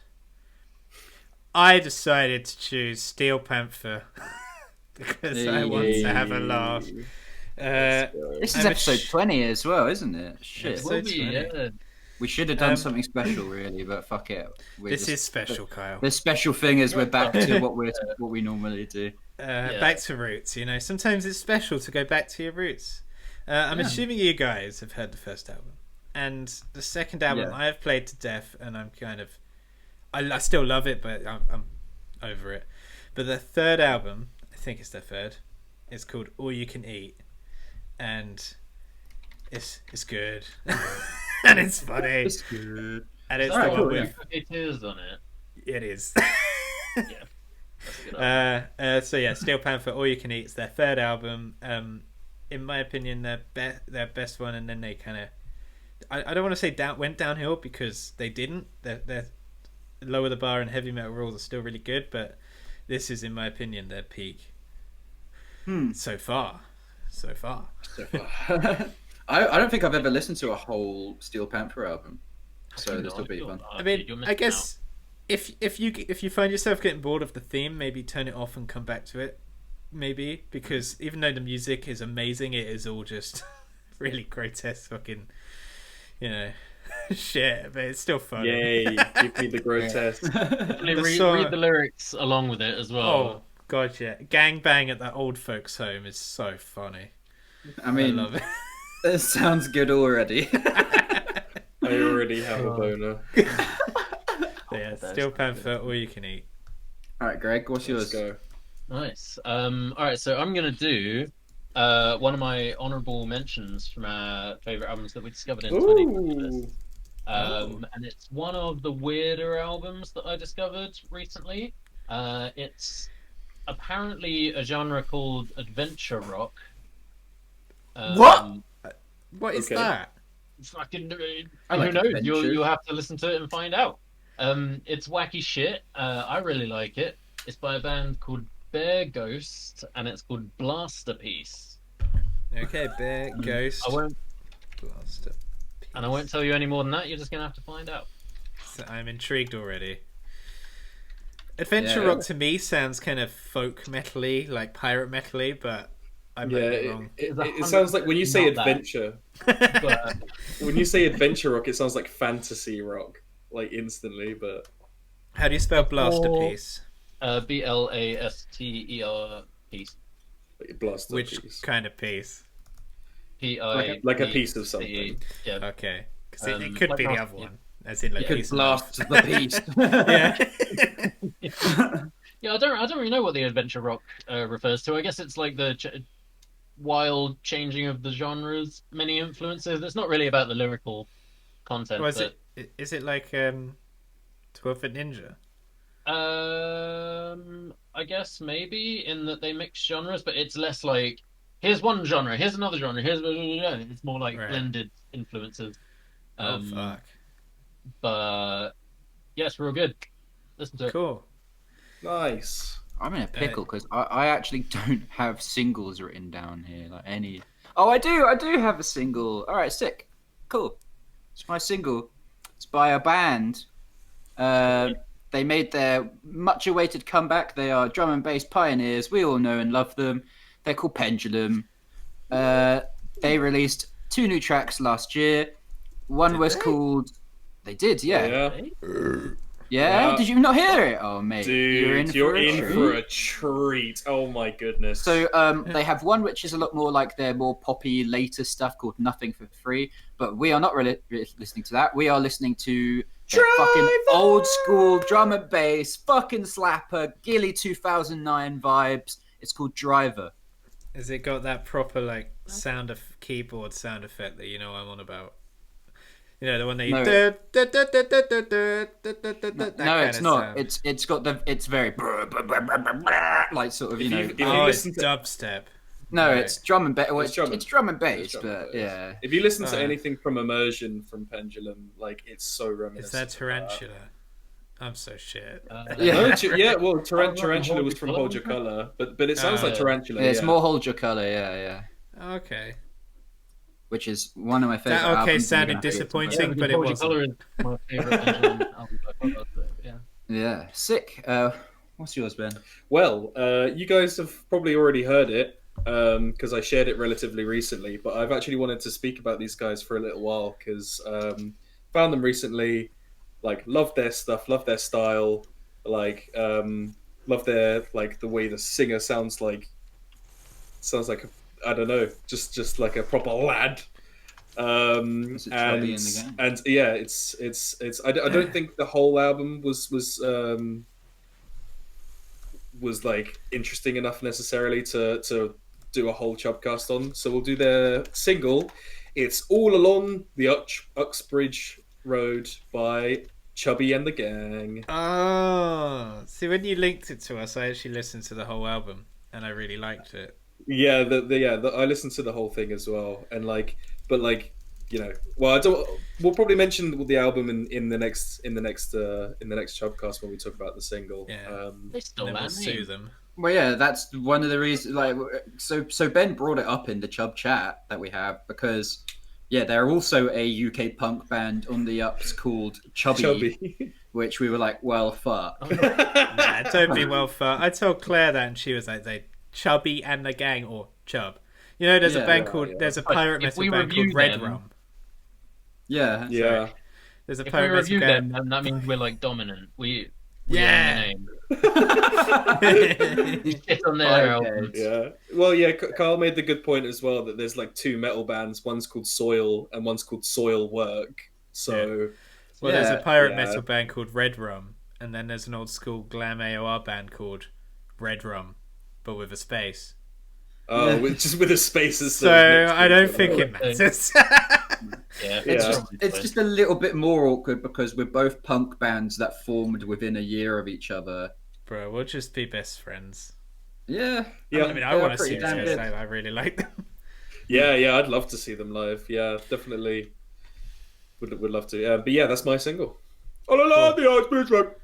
I decided to choose Steel Panther because I want to have a laugh. This is I'm a episode sh- 20 as well, isn't it? Shit. Episode- Will be, 20. yeah. We should have done Um, something special, really, but fuck it. This is special, Kyle. The special thing is we're back to what we normally do. Back to roots, sometimes it's special to go back to your roots. I'm assuming you guys have heard the first album, and the second album Yeah. I have played to death, and I'm kind of I still love it, but I'm over it. But the third album, I think it's their third, it's called All You Can Eat, and it's good and it's funny It's good. and it's Alright, the cool, one yeah. with It is on it. it is. That's good. So yeah, Steel Panther, All You Can Eat is their third album. In my opinion, their best one, and then they kind of, I don't want to say went downhill because they didn't. They're Lower the Bar and Heavy Metal Rules are still really good, but this is, in my opinion, their peak. So far. I don't think I've ever listened to a whole Steel Panther album, so this will be fun. I mean, I guess if you find yourself getting bored of the theme, maybe turn it off and come back to it. Maybe, because even though the music is amazing, it is all just really grotesque fucking, shit, but it's still fun. Yay, give me the grotesque. The song- read the lyrics along with it as well. Oh god, yeah. Gang bang at that old folks' home is so funny. I mean, I love it. It sounds good already. I already have a boner. So yeah, Steel Panther, all you can eat. All right, Greg, what's Let's yours? go. Nice. All right, so I'm gonna do one of my honorable mentions from our favorite albums that we discovered in 2020. And it's one of the weirder albums that I discovered recently. It's apparently a genre called adventure rock. What? What is Okay. that? Fucking, I like who knows? adventure. You'll have to listen to it and find out. It's wacky shit. I really like it. It's by a band called Bear Ghost, and it's called Blasterpiece. Okay, Bear Ghost. I won't, Blaster. and I won't tell you any more than that. You're just gonna have to find out. So I'm intrigued already. Adventure Yeah. rock to me sounds kind of folk metal-y, like pirate metal-y, but I might be wrong. It sounds like when you say Not that. adventure, But when you say adventure rock, it sounds like fantasy rock, like instantly. But How do you spell Blasterpiece? Blaster piece. Blaster Which piece. kind of piece? P-I Like a piece of something. Yeah. Okay, because it Um, could like be the blast- other one, as in like You could piece of blast the beast. yeah. Yeah, I don't really know what the adventure rock refers to. I guess it's like the wild changing of the genres, many influences. It's not really about the lyrical content. Or is but, it like 12-Foot Ninja? I guess maybe in that they mix genres, but it's less like here's one genre, here's another genre, it's more like Right. blended influences. Oh fuck! But yes, real good. Listen to it. Cool. Nice. I'm in a pickle because I actually don't have singles written down here, like any. Oh, I do have a single. All right, sick, cool. It's my single. It's by a band. They made their much-awaited comeback. They are drum and bass pioneers. We all know and love them. They're called Pendulum. They released 2 new tracks last year. One Did was they? called. They did, yeah. Yeah. Yeah? Did you not hear it? Oh, mate, Dude, you're in for a treat. Oh my goodness. So they have one which is a lot more like their more poppy later stuff called Nothing for Free, but we are not really listening to that. We are listening to their fucking old school drum and bass, fucking slapper, Gilly 2009 vibes. It's called Driver. Has it got that proper like keyboard sound effect that you know I'm on about? You know, the one that you No. that No, kind it's of not. sound. It's got it's very like sort of, you know. If you Oh, it's listen to- dubstep. No, Right. it's drum and bass. Well, It's drum and- it's drum and bass, It's drum but and bass. yeah. If you listen to Oh. anything from Immersion from Pendulum, like it's so reminiscent. Is that of Tarantula? I'm so shit. Yeah. Yeah, well, Hold Tarantula was Your from Colour, Hold Your Colour, but it sounds like yeah. Tarantula. It's yeah. more Hold Your Colour, yeah. Okay. Which is one of my favorite. That okay albums. sounded You're gonna hate it, disappointing, Yeah, but it Hold Your wasn't. Colour is my favorite Pendulum album by far, so, yeah. Yeah, sick. What's yours, Ben? Well, you guys have probably already heard it because I shared it relatively recently, but I've actually wanted to speak about these guys for a little while because found them recently, like loved their stuff, loved their style, like love their like the way the singer sounds like I don't know, just like a proper lad. Is it Chubby in the Gang? And yeah, it's I don't think the whole album was like interesting enough necessarily to do a whole CHUB cast on. So we'll do their single. It's All Along the Uxbridge Road by Chubby and the Gang. Oh, see, when you linked it to us, I actually listened to the whole album, and I really liked it. Yeah, I listened to the whole thing as well, and you know, well, we'll probably mention the album in the next CHUB cast when we talk about the single. Yeah. They stole And then we'll that sue name. them. Well, yeah, that's one of the reasons. Like, so Ben brought it up in the CHUB chat that we have because, yeah, they're also a UK punk band on the ups called Chubby, which we were like, well, fuck. Nah, don't be well far. I told Claire that, and she was like, "They Chubby and the Gang or Chub." You know, there's a Yeah. band called there's a pirate If metal we band review called Red them- Rum. Yeah, Yeah. There's a If we pirate metal review band. them, then that means we're like dominant. We Yeah. name. Shit on their Okay. albums. Yeah. Well, yeah. Carl made the good point as well that there's like two metal bands. One's called Soil and one's called Soil Work. So Well, there's a pirate yeah. metal band called Red Rum, and then there's an old school glam AOR band called Red Rum, but with a space. Just with a spaces. So I don't think it matters. Yeah, It's just a little bit more awkward because we're both punk bands that formed within a year of each other. Bro, we'll just be best friends. Yeah. Yeah. I mean, I they're want to pretty see these damn guys good. live. I really like them. Yeah. I'd love to see them live. Yeah, definitely. Would love to. But yeah, that's my single. All along the Uxbridge Road.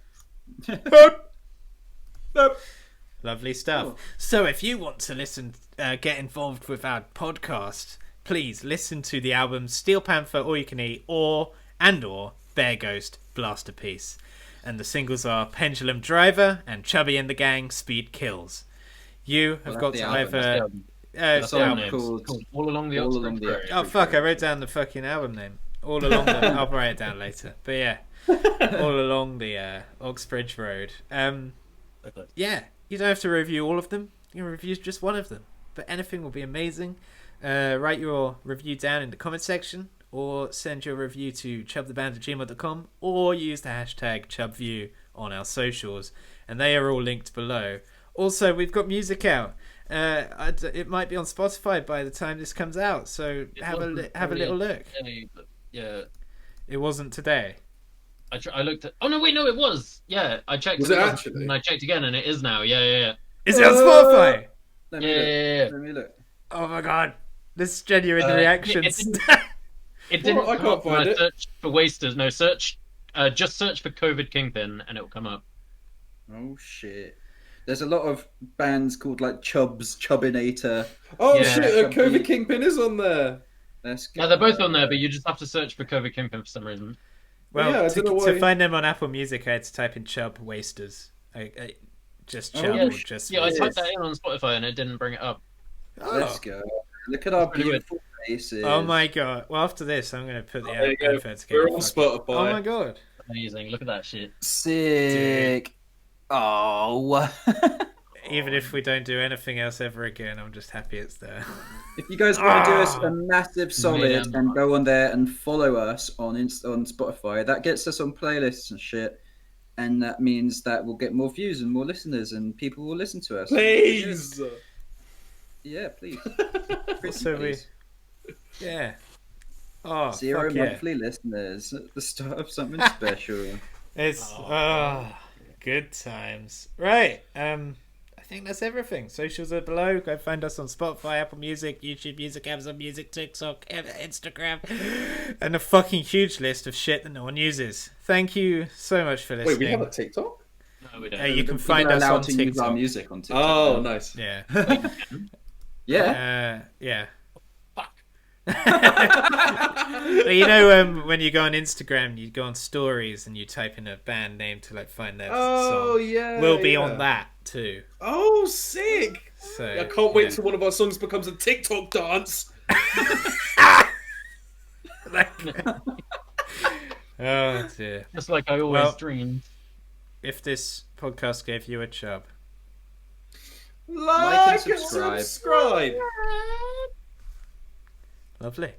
Lovely stuff. So if you want to listen, get involved with our podcast, please listen to the albums Steel Panther, All You Can Eat, or Bear Ghost, Blaster Piece. And the singles are Pendulum Driver and Chubby and the Gang, Speed Kills. You have got to either... That's the the album. name. called It's called All Along the All Uxbridge Along the Road. Uxbridge Oh fuck, I wrote down the fucking album name. All along the... I'll write it down later. But yeah, All Along the Uxbridge Road. Yeah, you don't have to review all of them. You can review just one of them. But anything will be amazing. Write your review down in the comment section, or send your review to chubtheband@gmail.com, or use the hashtag chubview on our socials, and they are all linked below. Also, we've got music out. It might be on Spotify by the time this comes out, so have a little look. Yeah, It wasn't today. I looked at. Oh no, wait, no, it was. Yeah, I checked. Was it actually? And I checked again, and it is now. Yeah. Is it on Spotify? Let Yeah, me look. yeah. Let me look. Oh my god, this genuine It reactions. didn't Well, I come can't up when find I it. searched for Wasters. No, just search for COVID Kingpin, and it'll come up. Oh shit. There's a lot of bands called like Chubbinator. Oh Yeah. shit! COVID Kingpin is on there. Let's go. Yeah, they're both on there, but you just have to search for COVID Kingpin for some reason. Well, Yeah, I don't know to why- find them on Apple Music, I had to type in Chub Wasters. Just Oh, Chub yeah, or just Yeah, I Wasters. typed that in on Spotify, and it didn't bring it up. Let's go. Look at our Pretty good. beautiful faces. Oh my god. Well, after this, I'm going to put the There you go. advert together. We're on Spotify. Oh my god. Amazing. Look at that shit. Sick. Oh. Even if we don't do anything else ever again, I'm just happy it's there. If you guys want to do us a massive solid Man. and go on there and follow us on on Spotify, that gets us on playlists and shit, and that means that we'll get more views and more listeners, and people will listen to us. Please. Yeah, please. So Please. Yeah. Oh, 0 fuck yeah. monthly listeners at the start of something special. It's good times. Right. I think that's everything. Socials are below. Go find us on Spotify, Apple Music, YouTube Music, Amazon Music, TikTok, Instagram, and a fucking huge list of shit that no one uses. Thank you so much for listening. Wait, we have a TikTok? No, we don't. You can People find are us allowed on to use our TikTok. music on TikTok. Oh, now. nice. Yeah. Yeah. Yeah. Fuck. But you know, when you go on Instagram, you go on stories and you type in a band name to like find their Oh, song. yeah. We'll be yeah. on that too. Oh, sick. So I can't wait yeah. till one of our songs becomes a TikTok dance. Oh dear. Just like I always Well- dreamed. If this podcast gave you a chub, Like and subscribe. subscribe. lovely.